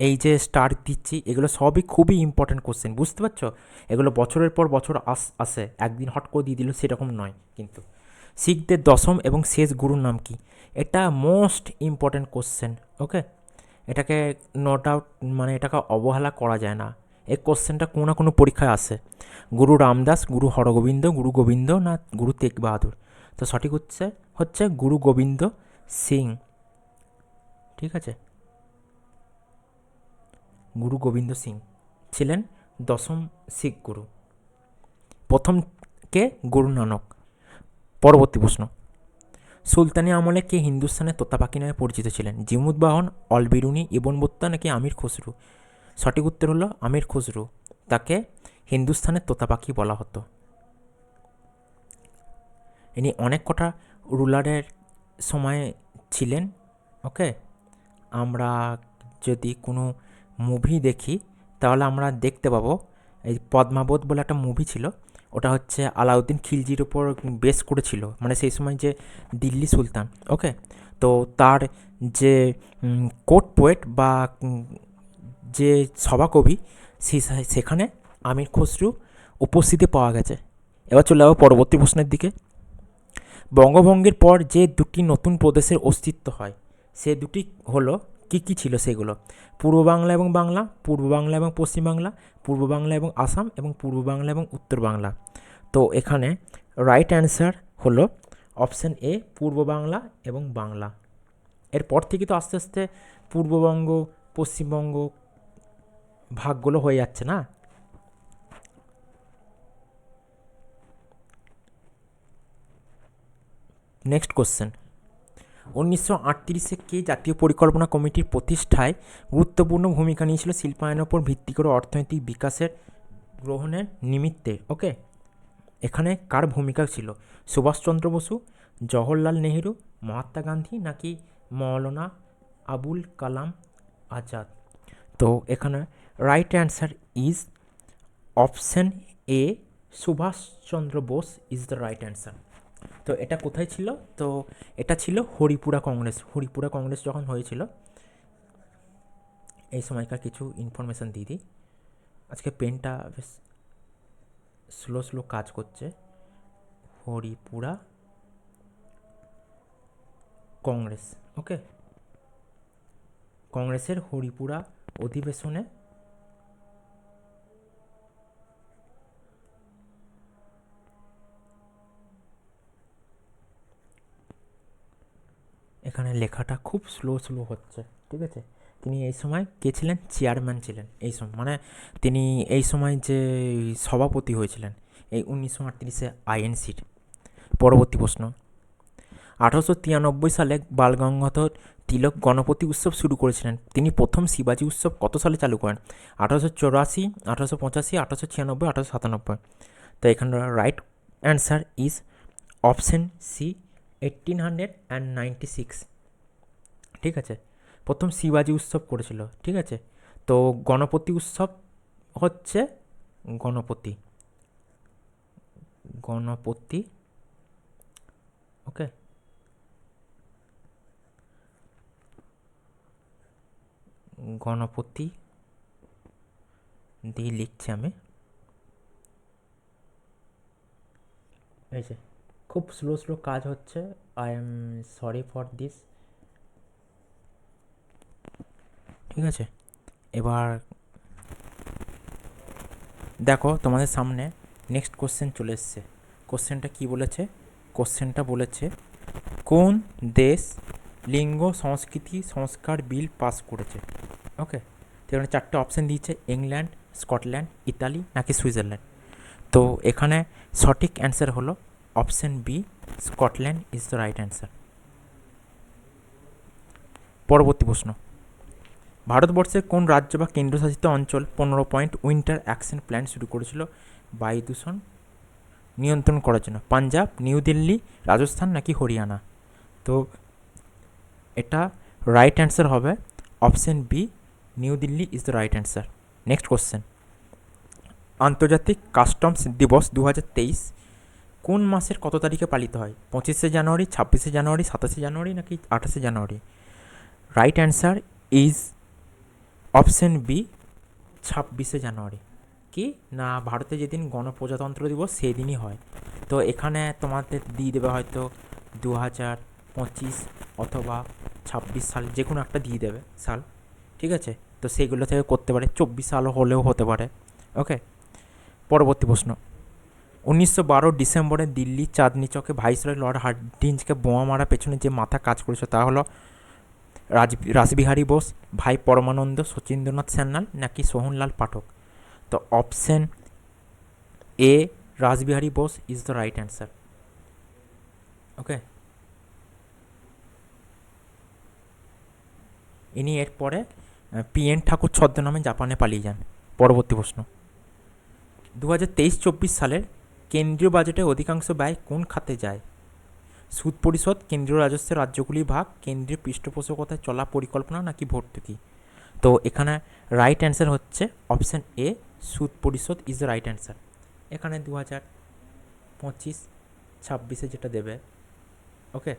এই যে স্টার দিচ্ছি এগুলো সবই খুবই ইম্পর্ট্যান্ট কোশ্চেন, বুঝতে পারছো? এগুলো বছরের পর বছর আসে, একদিন হট করে দিয়ে দিল সেরকম নয় কিন্তু। শিখদের দশম এবং শেষ গুরুর নাম কি? এটা মোস্ট ইম্পর্ট্যান্ট কোশ্চেন। ওকে, এটাকে নো ডাউট, মানে এটাকে অবহেলা করা যায় না, এই কোশ্চেনটা কোনো না কোনো পরীক্ষায় আসে। গুরু রামদাস, গুরু হরগোবিন্দ, গুরু গোবিন্দ না গুরু তেগ বাহাদুর? তো সঠিক হচ্ছে গুরু গোবিন্দ সিং। ঠিক আছে, গুরু গোবিন্দ সিং ছিলেন দশম শিখ গুরু, প্রথম কে গুরু নানক। পরবর্তী প্রশ্ন, সুলতানি আমলে কে হিন্দুস্তানের তোতা পাখি নামে পরিচিত ছিলেন? জিমুদ্বাহন, অলবিরুনি, ইবন বত্তা নাকি আমির খসরু? সঠিক উত্তর হলো আমির খসরু, তাকে হিন্দুস্তানের তোতা পাখি বলা হতো। ইনি অনেক কটা রুলারের সময় ছিলেন। ওকে, আমরা যদি কোনো মুভি দেখি তাহলে আমরা দেখতে পাবো, এই পদ্মাবত বলে একটা মুভি ছিল, ওটা হচ্ছে আলাউদ্দিন খিলজির ওপর বেস করেছিল, মানে সেই সময় যে দিল্লি সুলতান। ওকে, তো তার যে কোর্ট পোয়েট বা যে সভাকবি, সেখানে আমির খসরু উপস্থিতি পাওয়া গেছে। এবার চলে যাবো পরবর্তী প্রশ্নের দিকে। বঙ্গভঙ্গের পর যে দুটি নতুন প্রদেশের অস্তিত্ব হয় সে দুটি হলো কী কী ছিল সেগুলো? পূর্ব বাংলা এবং বাংলা, পূর্ব বাংলা এবং পশ্চিম বাংলা, পূর্ব বাংলা এবং আসাম এবং পূর্ব বাংলা এবং উত্তর বাংলা। তো এখানে রাইট অ্যান্সার হলো অপশান এ, পূর্ব বাংলা এবং বাংলা। এরপর থেকে তো আস্তে আস্তে পূর্ববঙ্গ পশ্চিমবঙ্গ ভাগগুলো হয়ে যাচ্ছে না? নেক্সট কোশ্চেন, 1938-এ কে জাতীয় পরিকল্পনা কমিটির প্রতিষ্ঠায় গুরুত্বপূর্ণ ভূমিকা নিয়েছিল শিল্পায়নের ওপর ভিত্তি করে অর্থনৈতিক বিকাশের গ্রহণের নিমিত্তে? ওকে, এখানে কার ভূমিকা ছিল? সুভাষচন্দ্র বসু, জওহরলাল নেহেরু, মহাত্মা গান্ধী নাকি মৌলানা আবুল কালাম আজাদ? তো এখানে right answer is option A, Subhash Chandra Bose is the right answer. তো এটা কোথায় ছিল? তো এটা ছিল হরিপুরা কংগ্রেস। হরিপুরা কংগ্রেস যখন হয়েছিল, এই সময়কার কিছু ইনফরমেশান দিয়ে দিই। আজকে পেনটা বেশ স্লো স্লো কাজ করছে। হরিপুরা কংগ্রেস, ওকে, কংগ্রেসের হরিপুরা অধিবেশনে এখানে লেখাটা খুব স্লো স্লো হচ্ছে, ঠিক আছে। তিনি এই সময় কে ছিলেন? চেয়ারম্যান ছিলেন এই সময়, মানে তিনি এই সময় যে সভাপতি হয়েছিলেন এই 1938-এ আইএনসির। পরবর্তী প্রশ্ন, 1893 সালে বাল গঙ্গাধর তিলক গণপতি উৎসব শুরু করেছিলেন। তিনি প্রথম শিবাজি উৎসব কত সালে চালু করেন? 1884, 1885, 1896, 1897। তো এখানে right answer is option C, 1896, ঠিক আছে। প্রথম শিবাজি উৎসব করেছিল, ঠিক আছে। তো গণপতি উৎসব হচ্ছে গণপতি, গণপতি, ওকে, গণপতি দিয়ে লিখছি আমি। এই যে খুব স্লো স্লো কাজ হচ্ছে, I am sorry for this, ঠিক আছে। এবার দেখো তোমাদের সামনে নেক্সট কোশ্চেন চলে এসছে। কোশ্চেনটা কি বলেছে? কোশ্চেনটা বলেছে কোন দেশ লিঙ্গ সংস্কৃতি সংস্কার বিল পাস করেছে? ওকে, তো এখানে চারটে অপশান দিয়েছে, ইংল্যান্ড, স্কটল্যান্ড, ইতালি নাকি সুইজারল্যান্ড। তো এখানে সঠিক অ্যান্সার হলো option B, Scotland is the right answer. পরবর্তী প্রশ্ন, ভারতবর্ষের কোন রাজ্য বা কেন্দ্রশাসিত অঞ্চল 15 পয়েন্ট উইন্টার অ্যাকশন প্ল্যান শুরু করেছিল বায়ু দূষণ নিয়ন্ত্রণ করার জন্য? পাঞ্জাব, নিউ দিল্লি, রাজস্থান নাকি হরিয়ানা? তো এটা রাইট অ্যান্সার হবে option B, New Delhi is the right answer. Next question, আন্তর্জাতিক কাস্টমস দিবস 2023 কোন মাসের কত তারিখে পালিত হয়? 25শে জানুয়ারি, 26শে জানুয়ারি, 27শে জানুয়ারি নাকি 28শে জানুয়ারি? Right answer is option B, 26শে জানুয়ারি। কি না, ভারতে যেদিন গণপ্রজাতন্ত্র দিবস সেই দিনই হয়। তো এখানে তোমাদের দিয়ে দেবে হয়তো 2025 অথবা 26 সাল, যে কোনো একটা দিয়ে দেবে সাল, ঠিক আছে। তো সেইগুলো থেকে করতে পারে, 24 সালও হলেও হতে পারে, ওকে। পরবর্তী প্রশ্ন, 1912 ডিসেম্বরে দিল্লি চাঁদনি চকে ভাইসরয় লর্ড হার্ডিঞ্জকে বোমা মারা পেছনে যে মাথা কাজ করেছে তা হলো রাসবিহারী বোস, ভাই পরমানন্দ, শচীন্দ্রনাথ সান্যাল নাকি সোহনলাল পাঠক? তো option A, Rashbehari Bose is the right answer, okay. ইনি এরপরে PN ঠাকুর ছদ্মনামে জাপানে পালিয়ে যান। পরবর্তী প্রশ্ন, 2023-24 সালের কেন্দ্রীয় বাজেটের অধিকাংশ ব্যয় কোন খাতে যায়? সুদ পরিশোধ, কেন্দ্রীয় রাজস্বের রাজ্যগুলির ভাগ, কেন্দ্রীয় পৃষ্ঠপোষকতায় চলা পরিকল্পনা নাকি ভর্তুকি? তো এখানে রাইট অ্যান্সার হচ্ছে অপশান এ, সুদ পরিশোধ ইজ দ্য রাইট অ্যান্সার। এখানে 2025-26 যেটা দেবে, ওকে।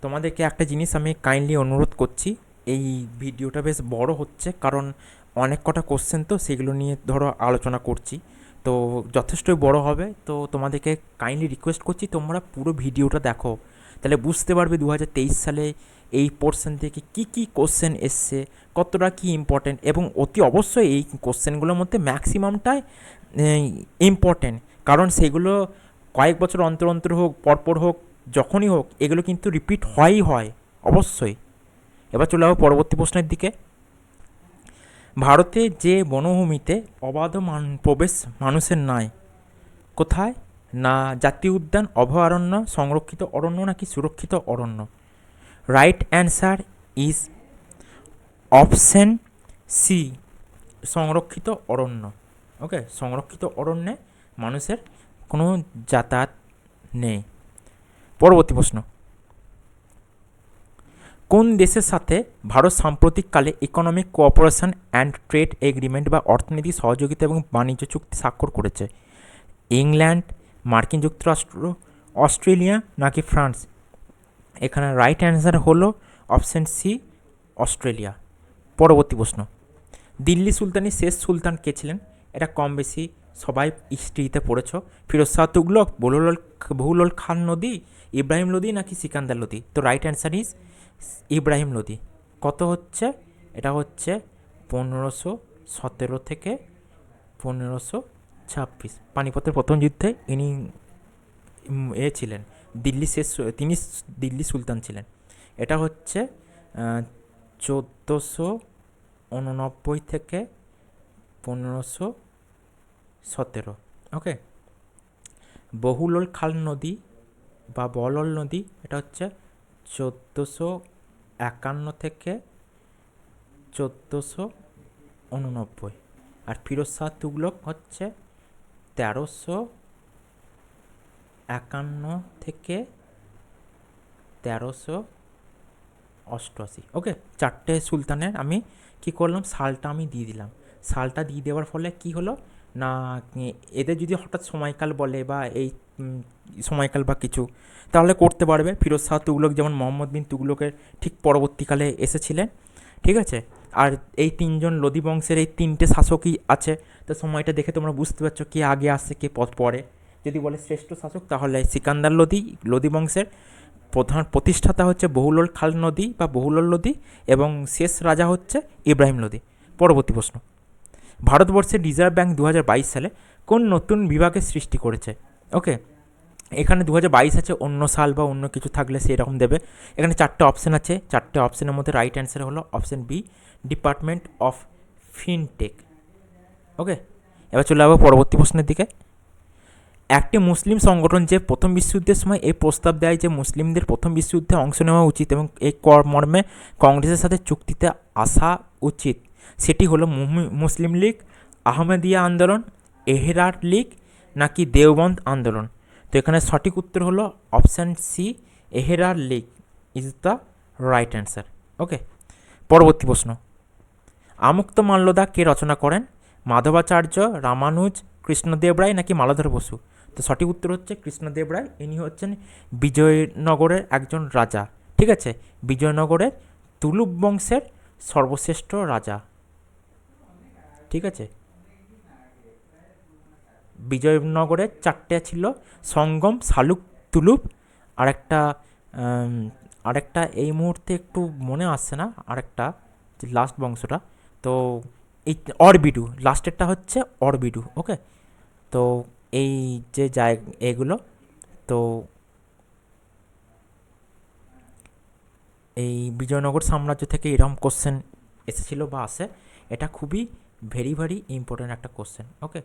তোমাদেরকে একটা জিনিস আমি কাইন্ডলি অনুরোধ করছি, এই ভিডিওটা বেশ বড় হচ্ছে কারণ অনেক কটা কোশ্চেন তো সেগুলো নিয়ে ধরো আলোচনা করছি, তো যথেষ্টই বড় হবে। তো তোমাদেরকে কাইন্ডলি রিকোয়েস্ট করছি তোমরা পুরো ভিডিওটা দেখো, তাহলে বুঝতে পারবে 2023 সালে এই পোর্শন থেকে কি কি কোশ্চেন এসছে, কতটা কি ইম্পর্টেন্ট, এবং অতি অবশ্যই এই কোশ্চেনগুলোর মধ্যে ম্যাক্সিমামটাই ইম্পর্টেন্ট, কারণ সেগুলো কয়েক বছর অন্তর অন্তর হোক, পরপর হোক, যখনই হোক, এগুলো কিন্তু রিপিট হয়ই হয় অবশ্যই। এবার চলে যাবো পরবর্তী প্রশ্নের দিকে। ভারতে যে বনভূমিতে অবাধ প্রবেশ মানুষের নাই, কোথায়? না জাতীয় উদ্যান, অভয়ারণ্য, সংরক্ষিত অরণ্য নাকি সুরক্ষিত অরণ্য? Right answer is option C, সংরক্ষিত অরণ্য, ওকে। সংরক্ষিত অরণ্যে মানুষের কোনো যাতায়াত নেই। পরবর্তী প্রশ্ন, কোন দেশের সাথে ভারত সাম্প্রতিককালে economic cooperation and trade agreement বা অর্থনৈতিক সহযোগিতা এবং বাণিজ্য চুক্তি স্বাক্ষর করেছে? ইংল্যান্ড, মার্কিন যুক্তরাষ্ট্র, অস্ট্রেলিয়া নাকি ফ্রান্স? এখানে রাইট অ্যান্সার হলো অপশান সি, অস্ট্রেলিয়া। পরবর্তী প্রশ্ন, দিল্লি সুলতানের শেষ সুলতান কে ছিলেন? এটা কম বেশি সবাই হিস্ট্রিতে পড়েছ। ফিরোজ শাহ তুগলক, বহুলল খান লোদি, ইব্রাহিম লোদি নাকি সিকান্দার লোদি? তো right answer is Ibrahim Lodi. কত হচ্ছে? এটা হচ্ছে 1517 থেকে 1526। পানিপথের প্রথম যুদ্ধে ইনি ছিলেন তিনি দিল্লি সুলতান ছিলেন। এটা হচ্ছে 1489 থেকে 1517। ওকে। বহুলল খাল নদী বা বলল নদী, এটা হচ্ছে 1451 থেকে 1489। আর ফিরোজ শাহ তুগলক হচ্ছে 1351 থেকে 1388। ওকে, চারটে সুলতানের আমি কি করলাম, সালটা আমি দিয়ে দিলাম। সালটা দিয়ে দেওয়ার ফলে কি হলো না, এদের যদি হঠাৎ সময়কাল বলে বা এই সময়কাল বা কিছু, তাহলে করতে পারবে। ফিরোজ শাহ তুগলক যেমন মোহাম্মদ বিন তুগলকের ঠিক পরবর্তীকালে এসেছিলেন, ঠিক আছে। আর এই তিনজন লোদি বংশের এই তিনটে শাসকই আছে, তো সময়টা দেখে তোমরা বুঝতে পারছো কে আগে আসছে কে পরে। যদি বলে শ্রেষ্ঠ শাসক, তাহলে সিকান্দার লোদি বংশের প্রধান প্রতিষ্ঠাতা হচ্ছে বহুলল খাল নদী বা বহুলল লোদি, এবং শেষ রাজা হচ্ছে ইব্রাহিম লোদি। পরবর্তী প্রশ্ন, ভারতবর্ষের রিজার্ভ ব্যাঙ্ক 2022 সালে কোন নতুন বিভাগের সৃষ্টি করেছে? ওকে, এখানে 2022 আছে, অন্য সাল বা অন্য কিছু থাকলে সেই রকম দেবে। এখানে চারটে অপশান আছে, চারটে অপশানের মধ্যে রাইট অ্যান্সার হলো option B, department of fintech. Okay, এবার চলে যাবো পরবর্তী প্রশ্নের দিকে। একটি মুসলিম সংগঠন যে প্রথম বিশ্বযুদ্ধের সময় এই প্রস্তাব দেয় যে মুসলিমদের প্রথম বিশ্বযুদ্ধে অংশ নেওয়া উচিত এবং এই মর্মে কংগ্রেসের সাথে চুক্তিতে আসা উচিত, সেটি হলো মুসলিম লীগ, আহমেদিয়া আন্দোলন, এহরার লীগ নাকি দেওবন্দ আন্দোলন? তো এখানে সঠিক উত্তর হলো option C, Ahrar league is the right answer. Okay, পরবর্তী প্রশ্ন, আমুক্তমাল্যদা কে রচনা করেন? মাধবাচার্য, রামানুজ, কৃষ্ণদেব রায় নাকি মালধর বসু? তো সঠিক উত্তর হচ্ছে কৃষ্ণদেব রায়। ইনি হচ্ছেন বিজয়নগরের একজন রাজা, ঠিক আছে। বিজয়নগরের তুলুপ বংশের সর্বশ্রেষ্ঠ রাজা, ঠিক আছে। বিজয়নগরের চারটে ছিল, সঙ্গম, শালুক, তুলুপ, আরেকটা আরেকটা এই মুহূর্তে একটু মনে আসছে না, আরেকটা যে লাস্ট বংশটা, তো এই অরবিডু, লাস্টেরটা হচ্ছে অরবিডু। ওকে, তো এই যে এগুলো, তো এই বিজয়নগর সাম্রাজ্য থেকে এরকম কোশ্চেন এসেছিলো বা আসে, এটা খুবই ভেরি ভেরি ইম্পর্ট্যান্ট একটা কোশ্চেন। ওকে,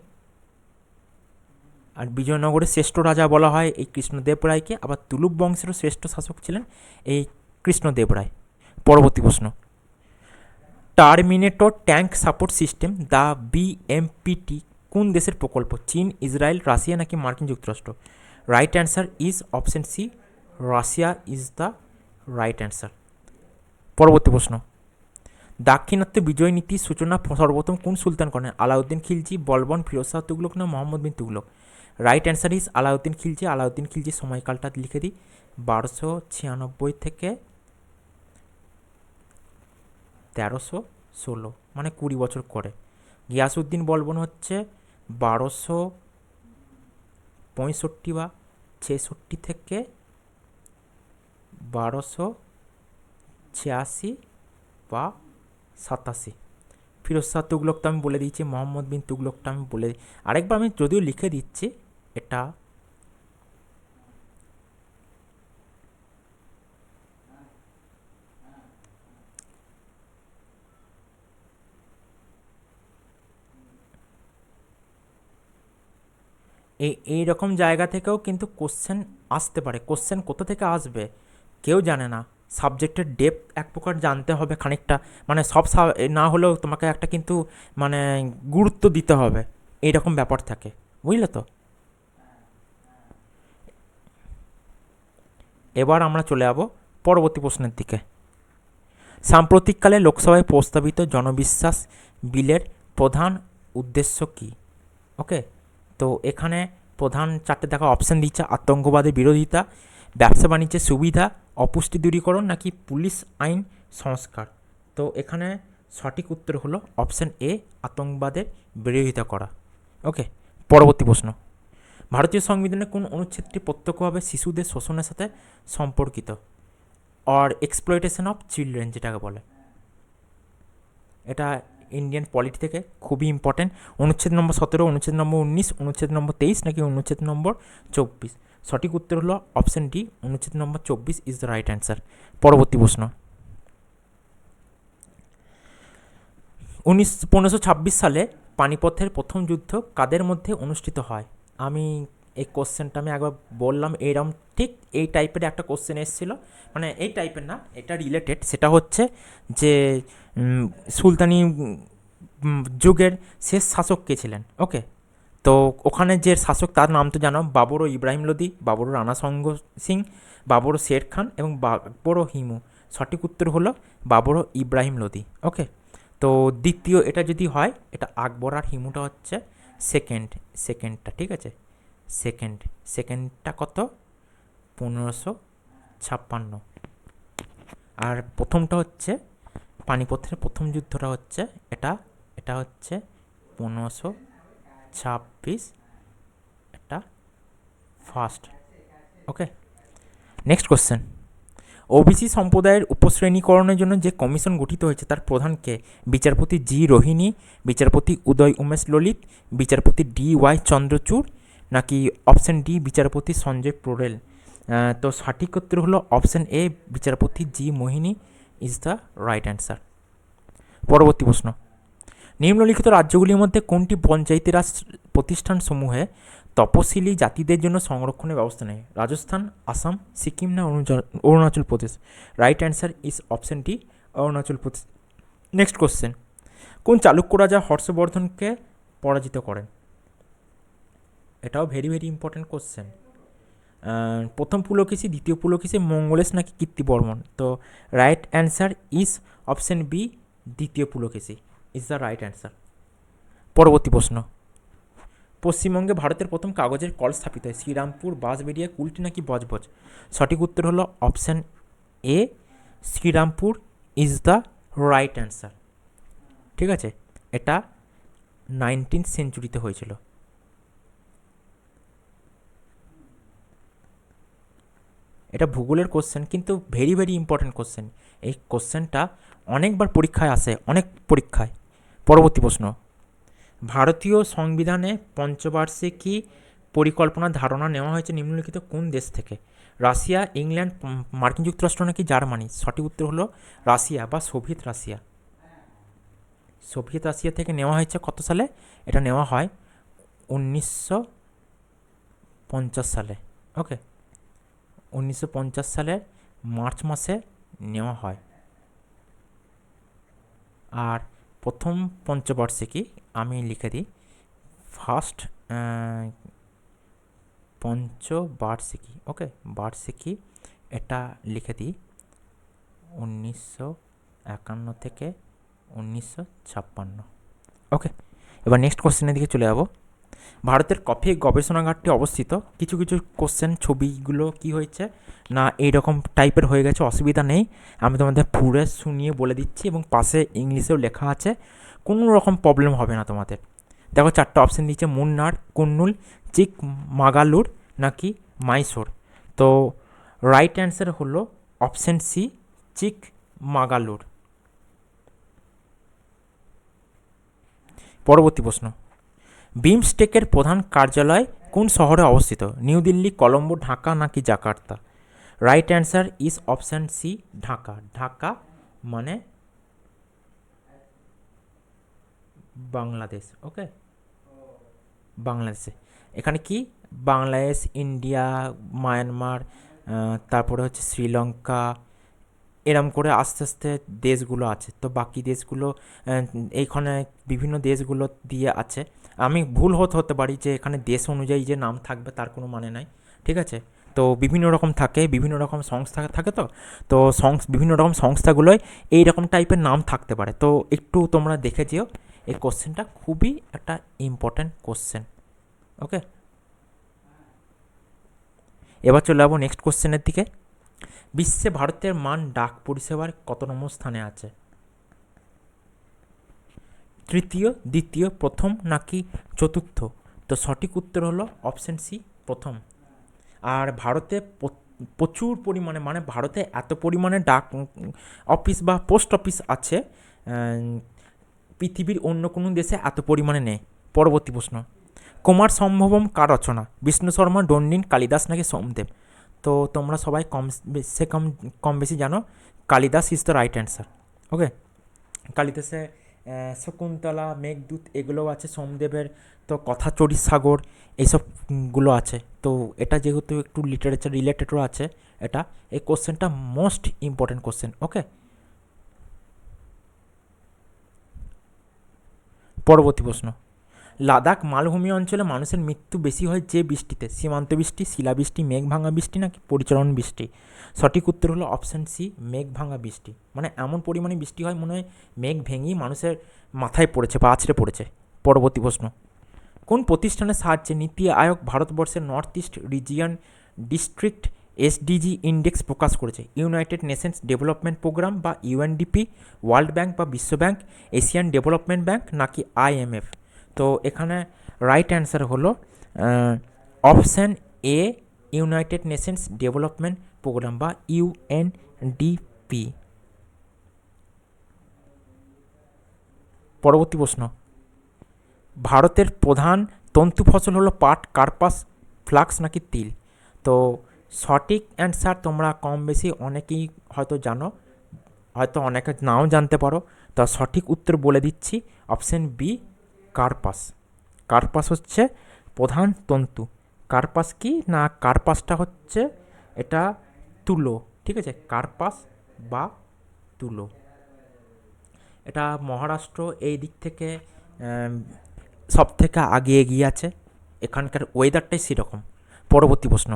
আর বিজয়নগরের শ্রেষ্ঠ রাজা বলা হয় এই কৃষ্ণদেব রায়কে, আবার তুলুপ বংশেরও শ্রেষ্ঠ শাসক ছিলেন এই কৃষ্ণদেব রায়। পরবর্তী প্রশ্ন, terminator tank support system the BMPT কোন দেশের প্রকল্প? চীন, ইসরায়েল, রাশিয়া নাকি মার্কিন যুক্তরাষ্ট্র? Right answer is option C, Russia is the right answer. পরবর্তী প্রশ্ন, দাক্ষিণাত্য বিজয় নীতি সূচনা সর্বপ্রথম কোন সুলতান করেন? আলাউদ্দিন খিলজি, বলবন, ফিরোজ শাহ তুগলক না Muhammad bin Tughlaq? Right answer is Alauddin Khilji. Alauddin খিলজির সময়কালটা লিখে দিই, 1296 থেকে 1316, মানে 20 বছর করে। গিয়াসউদ্দিন বলবন হচ্ছে 1265 বা 66 থেকে 1286 বা 87। ফিরোজ শাহ তুগলকটা আমি বলে দিয়েছি, মোহাম্মদ বিন তুগলকটা আমি বলে আরেকবার আমি যদিও লিখে দিচ্ছি এটা। এইরকম জায়গা থেকেও কিন্তু কোশ্চেন আসতে পারে। কোশ্চেন কোথা থেকে আসবে কেউ জানে না। সাবজেক্টের ডেপথ এক প্রকার জানতে হবে খানিকটা, মানে সব না হলেও তোমাকে একটা কিন্তু মানে গুরুত্ব দিতে হবে, এইরকম ব্যাপার থাকে, বুঝলে তো। এবার আমরা চলে যাব পরবর্তী প্রশ্নের দিকে। সাম্প্রতিককালে লোকসভায় প্রস্তাবিত জনবিশ্বাস বিলের প্রধান উদ্দেশ্য কী? ওকে, তো এখানে প্রধান চারটে দেখা অপশান দিচ্ছে: আতঙ্কবাদের বিরোধিতা, ব্যবসা বাণিজ্যের সুবিধা, অপুষ্টি দূরীকরণ নাকি পুলিশ আইন সংস্কার। তো এখানে সঠিক উত্তর হলো অপশান এ, আতঙ্কবাদের বিরোধিতা করা। ওকে, পরবর্তী প্রশ্ন। ভারতীয় সংবিধানের কোন অনুচ্ছেদটি প্রত্যক্ষভাবে শিশুদের শোষণের সাথে সম্পর্কিত? অর এক্সপ্লয়টেশন অফ চিলড্রেন যেটাকে বলে। এটা ইন্ডিয়ান পলিটি থেকে খুবই ইম্পর্টেন্ট। অনুচ্ছেদ নম্বর 17, অনুচ্ছেদ নম্বর 19, অনুচ্ছেদ নম্বর 23 নাকি অনুচ্ছেদ নম্বর 24? সঠিক উত্তর হলো অপশান ডি, অনুচ্ছেদ নম্বর 24 ইজ দ্য রাইট অ্যান্সার। পরবর্তী প্রশ্ন। 1526 সালে পানিপথের প্রথম যুদ্ধ কাদের মধ্যে অনুষ্ঠিত হয়? আমি এই কোশ্চেনটা আমি একবার বললাম, এইরকম ঠিক এই টাইপের একটা কোশ্চেন এসেছিলো, মানে এই টাইপের না, এটা রিলেটেড। সেটা হচ্ছে যে সুলতানি যুগের শেষ শাসক কে ছিলেন? ওকে, তো ওখানে যে শাসক তার নাম তো জানো, বাবর ও ইব্রাহিম লোদি, বাবর ও রানা সঙ্গ সিং, বাবর ও শের খান এবং বাবর ও হিমু। সঠিক উত্তর হলো বাবর ও ইব্রাহিম লোদি। ওকে, তো দ্বিতীয় এটা যদি হয়, এটা আকবর আর হিমুটা হচ্ছে সেকেন্ডটা, ঠিক আছে। সেকেন্ডটা কত? 1556। আর প্রথমটা হচ্ছে পানিপথের প্রথম যুদ্ধটা হচ্ছে এটা হচ্ছে 1526, এটা ফার্স্ট। ওকে, নেক্সট কোশ্চেন। ওবিসি সম্প্রদায়ের উপশ্রেণীকরণের জন্য যে কমিশন গঠিত হয়েছে তার প্রধান কে? বিচারপতি জি রোহিণী, বিচারপতি উদয় উমেশ ললিত, বিচারপতি ডি ওয়াই চন্দ্রচূড় নাকি অপশান ডি বিচারপতি সঞ্জয় পোরেল? তো সঠিক উত্তর হলো অপশান এ, বিচারপতি জি মোহিনী ইজ দ্য রাইট অ্যান্সার। পরবর্তী প্রশ্ন। নিম্নলিখিত রাজ্যগুলির মধ্যে কোনটি পঞ্চায়েতি রাজ প্রতিষ্ঠানসমূহে তপশিলি জাতিদের জন্য সংরক্ষণের ব্যবস্থা নেয়? রাজস্থান, আসাম, সিকিম না Arunachal Pradesh? Right answer is option D, Arunachal Pradesh. Next question. কোন চালুক্য রাজা হর্ষবর্ধনকে পরাজিত করেন? এটাও ভেরি ভেরি ইম্পর্টেন্ট কোশ্চেন। প্রথম পুলকেশী, দ্বিতীয় পুলকেশী, মঙ্গলেশ নাকি কীর্তিবর্মন? তো right answer is option B, দ্বিতীয় Pulakeshi is the right answer. পরবর্তী প্রশ্ন। পশ্চিমবঙ্গে ভারতের প্রথম কাগজের কল স্থাপিত হয়? শ্রীরামপুর, বাঁশবেড়িয়া, কুলটি নাকি বজবজ? সঠিক উত্তর হলো option A, Serampore is the right answer. ঠিক আছে, এটা 19th সেঞ্চুরিতে হয়েছিল। এটা ভূগোলের কোশ্চেন, কিন্তু ভেরি ভেরি ইম্পর্টেন্ট কোশ্চেন। এই কোশ্চেনটা অনেকবার পরীক্ষায় আসে, অনেক পরীক্ষায়। পরবর্তী প্রশ্ন। ভারতীয় সংবিধানে পঞ্চবার্ষিকী পরিকল্পনার ধারণা নেওয়া হয়েছে নিম্নলিখিত কোন দেশ থেকে? রাশিয়া, ইংল্যান্ড, মার্কিন যুক্তরাষ্ট্র নাকি জার্মানি? সঠিক উত্তর হলো রাশিয়া বা সোভিয়েত রাশিয়া। সোভিয়েত রাশিয়া থেকে নেওয়া হয়েছে কত সালে? এটা নেওয়া হয় 1950 সালে। ওকে, 1950 সালের মার্চ মাসে নেওয়া হয়। আর প্রথম পঞ্চবার্ষিকী আমি লিখে দিই, ফার্স্ট পঞ্চবার্ষিকী। ওকে, বার্ষিকী এটা লিখে দিই 1951 থেকে 1956। ওকে, এবার নেক্সট কোশ্চেনের দিকে চলে যাব। ভারতের কফি গবেষণাগারটি অবস্থিত? কিছু কিছু কোশ্চেন ছবিগুলো কি হয়েছে না এইরকম টাইপের হয়ে গেছে, অসুবিধা নেই, আমি তোমাদের পুরো শুনিয়ে বলে দিচ্ছি এবং পাশে ইংলিশেও লেখা আছে, কোনো রকম প্রবলেম হবে না তোমাদের। দেখো চারটে অপশান দিচ্ছে: মুন্নার, কুন্নুল, চিকমাগালুর নাকি মাইসোর? তো রাইট অ্যান্সার হলো অপশান সি, চিকমাগালুর। পরবর্তী প্রশ্ন। বিমস্টেকের প্রধান কার্যালয় কোন শহরে অবস্থিত? নিউ দিল্লি, কলম্বো, ঢাকা নাকি Jakarta? Right answer is option C, Dhaka. Dhaka মানে বাংলাদেশ। ওকে, বাংলাদেশে এখানে কি বাংলাদেশ, ইন্ডিয়া, মায়ানমার, তারপরে হচ্ছে শ্রীলঙ্কা, এরম করে আস্তে আস্তে দেশগুলো আছে। তো বাকি দেশগুলো এইখানে বিভিন্ন দেশগুলো দিয়ে আছে। আমি ভুল হতে পারি যে এখানে দেশ অনুযায়ী যে নাম থাকবে তার কোনো মানে নাই, ঠিক আছে। তো বিভিন্ন রকম থাকে, বিভিন্ন রকম সংস্থা থাকে, তো বিভিন্ন রকম সংস্থাগুলোয় এই রকম টাইপের নাম থাকতে পারে। তো একটু তোমরা দেখে যেও, এই কোশ্চেনটা খুবই একটা ইম্পর্ট্যান্ট কোশ্চেন। ওকে, এবার চলে যাবো নেক্সট কোশ্চেনের দিকে। বিশ্বে ভারতের মান ডাক পরিষেবার কত নম্বর স্থানে আছে? তৃতীয়, দ্বিতীয়, প্রথম নাকি চতুর্থ? তো সঠিক উত্তর হলো অপশন সি, প্রথম। আর ভারতে প্রচুর পরিমাণে, মানে ভারতে এত পরিমাণে ডাক অফিস বা পোস্ট অফিস আছে, পৃথিবীর অন্য কোনো দেশে এত পরিমাণে নেই। পরবর্তী প্রশ্ন, কুমার সম্ভবম কার রচনা? বিষ্ণু শর্মা, দণ্ডিন, কালিদাস নাকি সোমদেব? তো তোমরা সবাই কম বেশি জানো Kalidasa is the right answer. Okay, কালিদাসে শকুন্তলা, মেঘদূত এগুলোও আছে, সোমদেবের তো কথাচরিত সাগর এইসবগুলো আছে। তো এটা যেহেতু একটু লিটারেচার রিলেটেডও আছে, এটা এই কোশ্চেনটা মোস্ট ইম্পর্টেন্ট কোশ্চেন। ওকে, পরবর্তী প্রশ্ন, লাদাখ মালভূমি অঞ্চলে মানুষের মৃত্যু বেশি হয় যে বৃষ্টিতে? সীমান্ত বৃষ্টি, শিলাবৃষ্টি, মেঘ ভাঙা বৃষ্টি নাকি পরিচালন বৃষ্টি? সঠিক উত্তর হলো অপশান সি, মেঘ ভাঙা বৃষ্টি। মানে এমন পরিমাণে বৃষ্টি হয় মনে হয় মেঘ ভেঙেই মানুষের মাথায় পড়েছে বা আছড়ে পড়েছে। পরবর্তী প্রশ্ন, কোন প্রতিষ্ঠানের সাহায্যে নীতি আয়োগ ভারতবর্ষের north east region district SDG index প্রকাশ করেছে? ইউনাইটেড নেশনস ডেভেলপমেন্ট প্রোগ্রাম বা ইউএনডিপি, ওয়ার্ল্ড ব্যাংক বা বিশ্ব ব্যাংক, এশিয়ান ডেভেলপমেন্ট ব্যাংক নাকি আইএমএফ? তো এখানে রাইট অ্যান্সার হলো option A, United Nations development programme বা ইউএনডিপি। পরবর্তী প্রশ্ন, ভারতের প্রধান তন্তু ফসল হলো পাট, কার্পাস, ফ্লাক্স নাকি তিল? তো সঠিক অ্যান্সার তোমরা কম বেশি অনেকেই হয়তো জানো, হয়তো অনেকে নাও জানতে পারো। তো সঠিক উত্তর বলে দিচ্ছি, অপশান বি, কার্পাস। কার্পাস হচ্ছে প্রধান তন্তু। কার্পাস কি না, কার্পাসটা হচ্ছে এটা তুলো, ঠিক আছে, কার্পাস বা তুলো। এটা মহারাষ্ট্র এই দিক থেকে সব থেকে আগে এগিয়ে আছে, এখানকার ওয়েদারটাই সেরকম। পরবর্তী প্রশ্ন,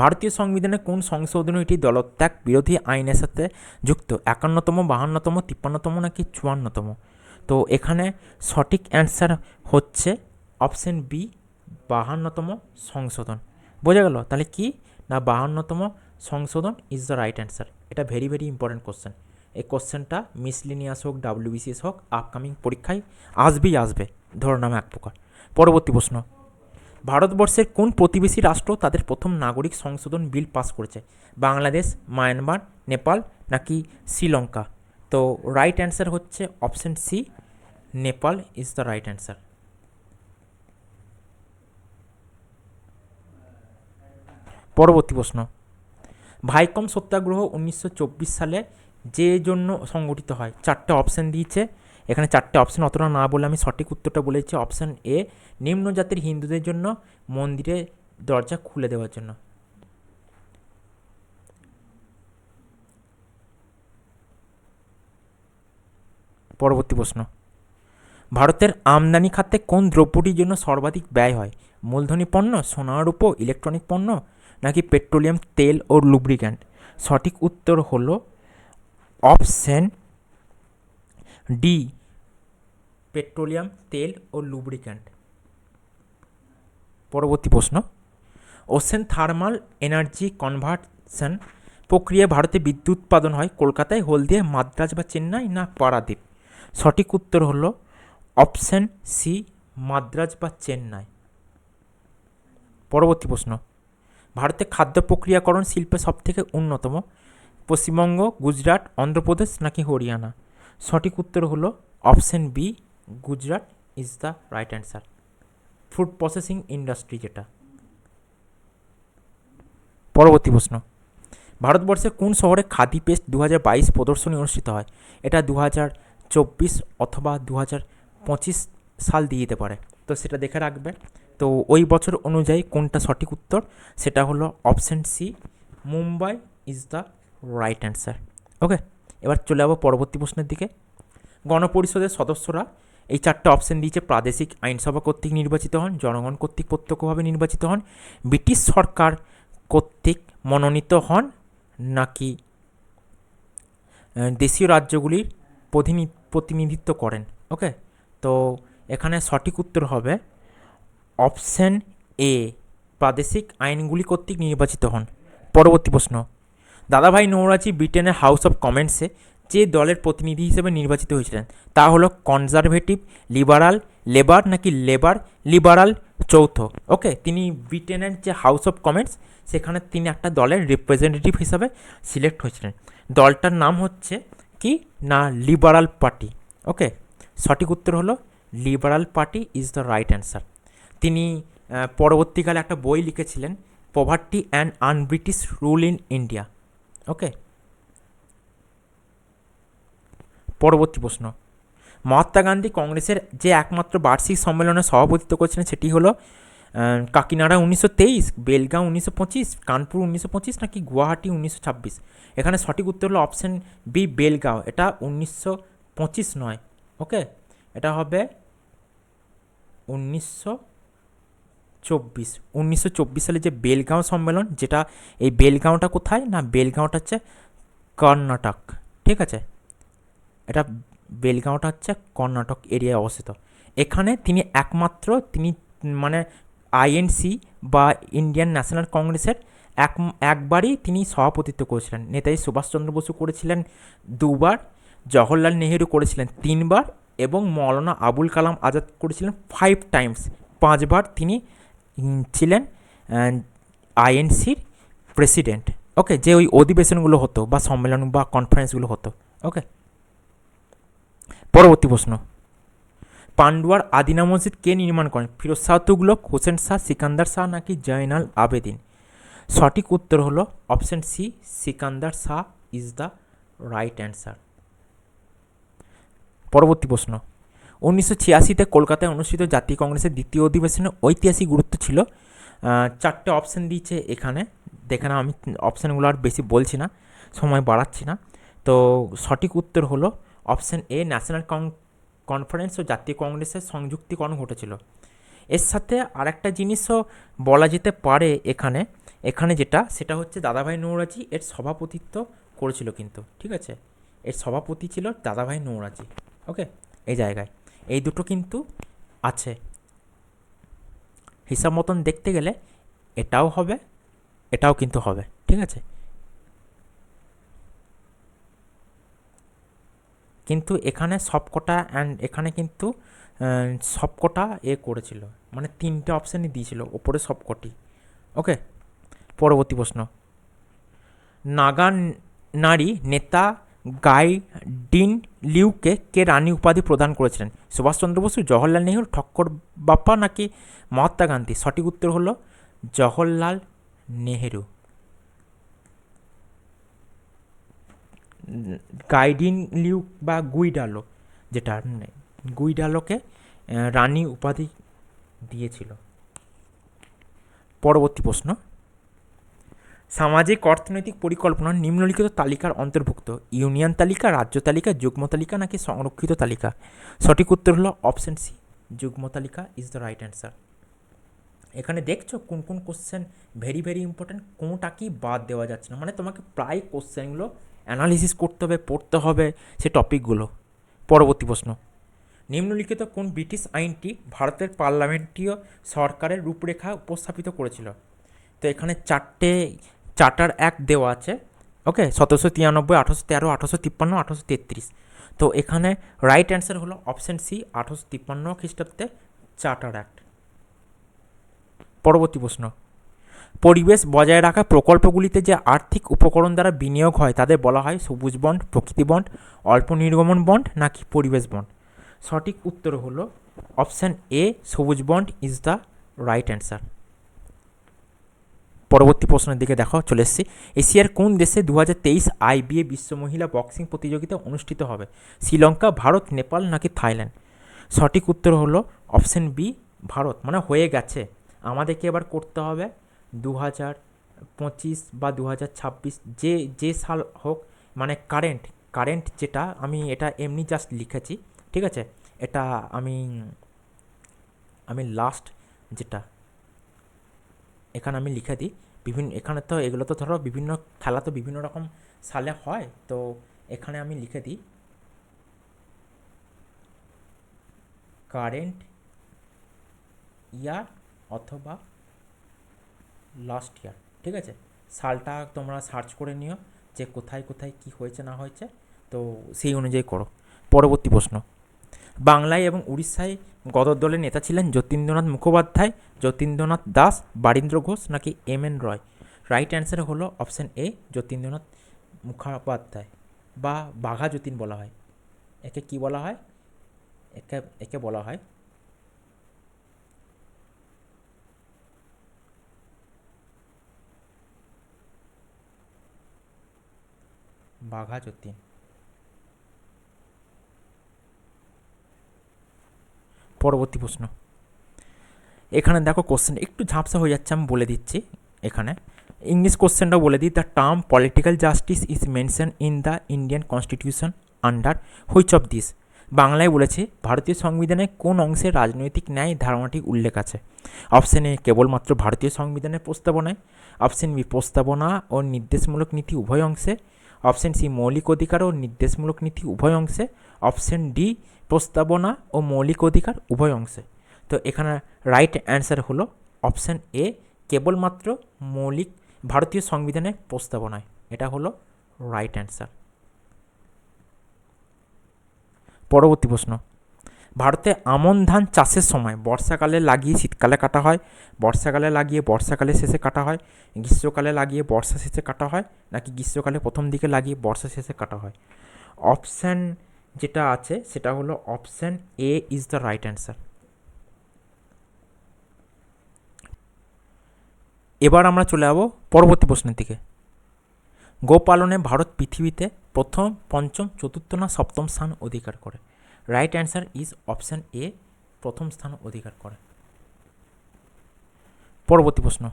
ভারতীয় সংবিধানে কোন সংশোধনীটি দলত্যাগ বিরোধী আইনের সাথে যুক্ত? 51তম, 52তম, 53তম নাকি 54তম? তো এখানে সঠিক অ্যান্সার হচ্ছে অপশান বি, 52তম সংশোধন। বোঝা গেল তাহলে কি না, 52তম সংশোধন ইজ দ্য রাইট অ্যান্সার। এটা ভেরি ভেরি ইম্পর্ট্যান্ট কোশ্চেন। এই কোশ্চেনটা মিসলিনিয়াস হোক, ডাব্লিউবিসিএস হোক, আপকামিং পরীক্ষায় আসবেই আসবে, ধরে নাম এক প্রকার। পরবর্তী প্রশ্ন, ভারতবর্ষের কোন প্রতিবেশী রাষ্ট্র তাদের প্রথম নাগরিক সংশোধন বিল পাস করেছে? বাংলাদেশ, মায়ানমার, নেপাল নাকি শ্রীলঙ্কা? তো রাইট অ্যান্সার হচ্ছে option C, Nepal is the right answer. পরবর্তী প্রশ্ন, ভাইকম সত্যাগ্রহ 1924 সালে যে জন্য সংগঠিত হয়? চারটে অপশান দিয়েছে, এখানে চারটে অপশান অতটা না বলে আমি সঠিক উত্তরটা বলেছি। অপশান এ, নিম্ন জাতির হিন্দুদের জন্য মন্দিরে দরজা খুলে দেওয়ার জন্য। পরবর্তী প্রশ্ন, ভারতের আমদানি খাতে কোন দ্রব্যটির জন্য সর্বাধিক ব্যয় হয়? মূলধনী পণ্য, সোনা রূপো, ইলেকট্রনিক পণ্য নাকি পেট্রোলিয়াম তেল ও লুব্রিক্যান্ট? সঠিক উত্তর হলো অপশান ডি, পেট্রোলিয়াম তেল ও লুব্রিক্যান্ট। পরবর্তী প্রশ্ন, ওশেন থার্মাল এনার্জি কনভার্সন প্রক্রিয়ায় ভারতে বিদ্যুৎ উৎপাদন হয় কলকাতায়, হলদিয়া, মাদ্রাজ বা চেন্নাই না পারাদ্বীপ? সঠিক উত্তর হলো অপশান সি, মাদ্রাজ বা চেন্নাই। পরবর্তী প্রশ্ন, ভারতে খাদ্য প্রক্রিয়াকরণ শিল্পে সবথেকে অন্যতম পশ্চিমবঙ্গ, গুজরাট, অন্ধ্রপ্রদেশ নাকি হরিয়ানা? সঠিক উত্তর হলো option B, Gujarat is the right answer. Food processing industry যেটা। পরবর্তী প্রশ্ন, ভারতবর্ষের কোন শহরে খাদি পেস্ট 2022 প্রদর্শনী অনুষ্ঠিত হয়? এটা 2024 অথবা 2025 সাল দিয়ে দিতে পারে, তো সেটা দেখে রাখবে। তো ওই বছর অনুযায়ী কোনটা সঠিক উত্তর, সেটা হলো option C, Mumbai is the right answer. Okay, এবার চলে যাবো পরবর্তী প্রশ্নের দিকে। গণপরিষদের সদস্যরা এই চারটে অপশান দিয়েছে, প্রাদেশিক আইনসভা কর্তৃক নির্বাচিত হন, জনগণ কর্তৃক প্রত্যক্ষভাবে নির্বাচিত হন, ব্রিটিশ সরকার কর্তৃক মনোনীত হন নাকি দেশীয় রাজ্যগুলির প্রতিনিধিত্ব করেন। ওকে, তো এখানে সঠিক উত্তর হবে অপশান এ, প্রাদেশিক আইনগুলি কর্তৃক নির্বাচিত হন? পরবর্তী প্রশ্ন, দাদাভাই নৌরাজি ব্রিটেনের হাউস অফ কমন্সে যে দলের প্রতিনিধি হিসেবে নির্বাচিত হয়েছিলেন তা হলো কনজারভেটিভ, লিবারাল, লেবার নাকি লেবার লিবারাল চৌথ? ওকে, তিনি ব্রিটেনের যে হাউস অফ কমন্স সেখানে তিনি একটা দলের রিপ্রেজেন্টেটিভ হিসাবে সিলেক্ট হয়েছিলেন। দলটার নাম হচ্ছে কি না লিবারাল পার্টি। ওকে, সঠিক উত্তর হলো liberal party is the right answer. তিনি পরবর্তীকালে একটা বই লিখেছিলেন, poverty and unBritish rule in India. Okay, পরবর্তী প্রশ্ন, মহাত্মা গান্ধী কংগ্রেসের যে একমাত্র বার্ষিক সম্মেলনে সভাপতিত্ব করেছিলেন সেটি হলো কাকিনাড়া 1923, বেলগাঁও 1925, কানপুর 1925 নাকি গুয়াহাটি 1926? এখানে সঠিক উত্তর হলো অপশান বি, বেলগাঁও। এটা 1925 নয়। ওকে, এটা হবে 1924 সালে যে বেলগাঁও সম্মেলন, যেটা এই বেলগাঁওটা কোথায় না, বেলগাঁওটা হচ্ছে কর্ণাটক। ঠিক আছে, এটা বেলগাঁওটা হচ্ছে কর্ণাটক এরিয়ায় অবস্থিত। এখানে তিনি একমাত্র তিনি মানে আইএনসি বা ইন্ডিয়ান ন্যাশনাল কংগ্রেসের একবারই তিনি সভাপতিত্ব করেছিলেন। নেতাজি সুভাষচন্দ্র বসু করেছিলেন 2বার, জওহরলাল নেহেরু করেছিলেন 3বার এবং মৌলানা আবুল কালাম আজাদ করেছিলেন 5 টাইমস, 5বার তিনি ছিলেন আইএনসির প্রেসিডেন্ট। ওকে, যে ওই অধিবেশনগুলো হতো বা সম্মেলন বা কনফারেন্সগুলো হতো। ওকে, পরবর্তী প্রশ্ন, পান্ডুয়ার আদিনা মসজিদ কে নির্মাণ করেন? ফিরোজ শাহ তুগলক, হোসেন শাহ, সিকান্দার শাহ নাকি জয়নাল আবেদিন? সঠিক উত্তর হলো option C, Sikandar Shah is the right answer. পরবর্তী প্রশ্ন, 1986-তে কলকাতায় অনুষ্ঠিত জাতীয় কংগ্রেসের দ্বিতীয় অধিবেশনে ঐতিহাসিক গুরুত্ব ছিল। 4টে অপশান দিয়েছে এখানে, দেখে না, আমি অপশানগুলো আর বেশি বলছি না, সময় বাড়াচ্ছি না। তো সঠিক উত্তর হলো অপশান এ, ন্যাশনাল কনফারেন্স ও জাতীয় কংগ্রেসের সংযুক্তিকরণ ঘটেছিল। এর সাথে আরেকটা জিনিসও বলা যেতে পারে এখানে, যেটা সেটা হচ্ছে দাদাভাই নৌরাজি এর সভাপতিত্ব করেছিল কিন্তু। ঠিক আছে, এর সভাপতি ছিল দাদাভাই নৌরাজি। ওকে, এই জায়গায় এই দুটো কিন্তু আছে। হিসাব মতন দেখতে গেলে এটাও হবে, এটাও কিন্তু হবে। ঠিক আছে, কিন্তু এখানে সবকটা এখানে কিন্তু সবকটা করেছিল, মানে 3টে অপশানই দিয়েছিল ওপরে সবকটি। ওকে, পরবর্তী প্রশ্ন, নাগা নারী নেতা গাইডিন লিউকে কে রানী উপাধি প্রদান করেছিলেন? সুভাষচন্দ্র বসু, জওহরলাল নেহরু, ঠক্কর বাপ্পা নাকি মহাত্মা গান্ধী? সঠিক উত্তর হলো জওহরলাল নেহেরু। গাইডিন লিউ বা গুইডালো, যেটা গুইডালোকে রানী উপাধি দিয়েছিল। পরবর্তী প্রশ্ন, সামাজিক অর্থনৈতিক পরিকল্পনা নিম্নলিখিত তালিকার অন্তর্ভুক্ত? ইউনিয়ন তালিকা, রাজ্য তালিকা, যুগ্ম তালিকা নাকি সংরক্ষিত তালিকা? সঠিক উত্তর হলো অপশন সি, যুগ্ম তালিকা ইজ দ্য রাইট অ্যান্সার। এখানে দেখছো কোন কোন কোশ্চেন ভেরি ভেরি ইম্পর্ট্যান্ট, কোনোটা কি বাদ দেওয়া যাচ্ছে না, মানে তোমাকে প্রায় কোশ্চেনগুলো অ্যানালিসিস করতে হবে, পড়তে হবে সে টপিকগুলো। পরবর্তী প্রশ্ন, নিম্নলিখিত কোন ব্রিটিশ আইনটি ভারতের পার্লামেন্টীয় সরকারের রূপরেখা উপস্থাপিত করেছিল? তো এখানে 4টে চার্টার অ্যাক্ট দেওয়া আছে। ওকে, 1793, 1813, 1853, 1833। তো এখানে রাইট অ্যান্সার হলো অপশান সি, 1853 খ্রিস্টাব্দে চার্টার অ্যাক্ট। পরবর্তী প্রশ্ন, পরিবেশ বজায় রাখা প্রকল্পগুলিতে যে আর্থিক উপকরণ দ্বারা বিনিয়োগ হয় তাদের বলা হয় সবুজ বন্ড, প্রকৃতি বন্ড, অল্প নির্গমন বন্ড নাকি পরিবেশ বন্ড? সঠিক উত্তর হলো অপশান এ, সবুজ bond is the right answer. পরবর্তী প্রশ্নের দিকে দেখো, চলে এসেছি। এশিয়ার কোন দেশে 2023 আইবিএ বিশ্ব মহিলা বক্সিং প্রতিযোগিতা অনুষ্ঠিত হবে? শ্রীলঙ্কা, ভারত, নেপাল নাকি থাইল্যান্ড? সঠিক উত্তর হলো অপশান বি, ভারত। মানে হয়ে গেছে, আমাদেরকে এবার করতে হবে 2025 বা 2026 যে সাল হোক, মানে কারেন্ট যেটা, আমি এটা এমনি জাস্ট লিখেছি। ঠিক আছে, এটা আমি লাস্ট যেটা এখানে আমি লিখে দিই, এখানে তো এগুলো তো ধরো বিভিন্ন খেলা তো বিভিন্ন রকম সালে হয়, তো এখানে আমি লিখে দিই কারেন্ট ইয়ার অথবা লাস্ট ইয়ার, ঠিক আছে। সালটা তোমরা সার্চ করে নিও যে কোথায় কোথায় কী হয়েছে না হয়েছে, তো সেই অনুযায়ী করো। পরবর্তী প্রশ্ন, বাংলায় এবং উড়িষ্যায় গদর দলের নেতা ছিলেন যতীন্দ্রনাথ মুখোপাধ্যায়, যতীন্দ্রনাথ দাস, বারীন্দ্র ঘোষ নাকি এম এন রয়? রাইট অ্যান্সার হলো অপশান এ, যতীন্দ্রনাথ মুখোপাধ্যায় বা বাঘা যতীন বলা হয়। একে কি বলা হয়? একে একে বলা হয় বাঘা যতীন। পরবর্তী প্রশ্ন, এখানে দেখো কোশ্চেন একটু ঝাপসা হয়ে যাচ্ছে, আমি বলে দিচ্ছি। এখানে ইংলিশ কোশ্চেনটাও বলে দিই। The term political justice is mention in the Indian constitution under which of this? বাংলায় বলেছে ভারতীয় সংবিধানে কোন অংশে রাজনৈতিক ন্যায় ধারণাটি উল্লেখ আছে? অপশন এ কেবলমাত্র ভারতীয় সংবিধানের প্রস্তাবনায়, অপশন বি প্রস্তাবনা ও নির্দেশমূলক নীতি উভয় অংশে, অপশন সি মৌলিক অধিকার ও নির্দেশমূলক নীতি উভয় অংশে, অপশন ডি প্রস্তাবনা ও মৌলিক অধিকার উভয় অংশে। তো এখানে রাইট অ্যান্সার হলো অপশান এ, কেবলমাত্র মৌলিক ভারতীয় সংবিধানের প্রস্তাবনায়। এটা হলো রাইট অ্যান্সার। পরবর্তী প্রশ্ন, ভারতে আমন ধান চাষের সময় বর্ষাকালে লাগিয়ে শীতকালে কাটা হয়, বর্ষাকালে লাগিয়ে বর্ষাকালে শেষে কাটা হয়, গ্রীষ্মকালে লাগিয়ে বর্ষা শেষে কাটা হয় নাকি গ্রীষ্মকালে প্রথম দিকে লাগিয়ে বর্ষা শেষে কাটা হয়? অপশান যেটা আছে সেটা হলো option A is the right answer. এবার আমরা চলে যাবো পরবর্তী প্রশ্নের দিকে। গোপালনে ভারত পৃথিবীতে প্রথম, পঞ্চম, চতুর্থ না সপ্তম স্থান অধিকার করে? Right answer is option A, প্রথম স্থান অধিকার করে। পরবর্তী প্রশ্ন,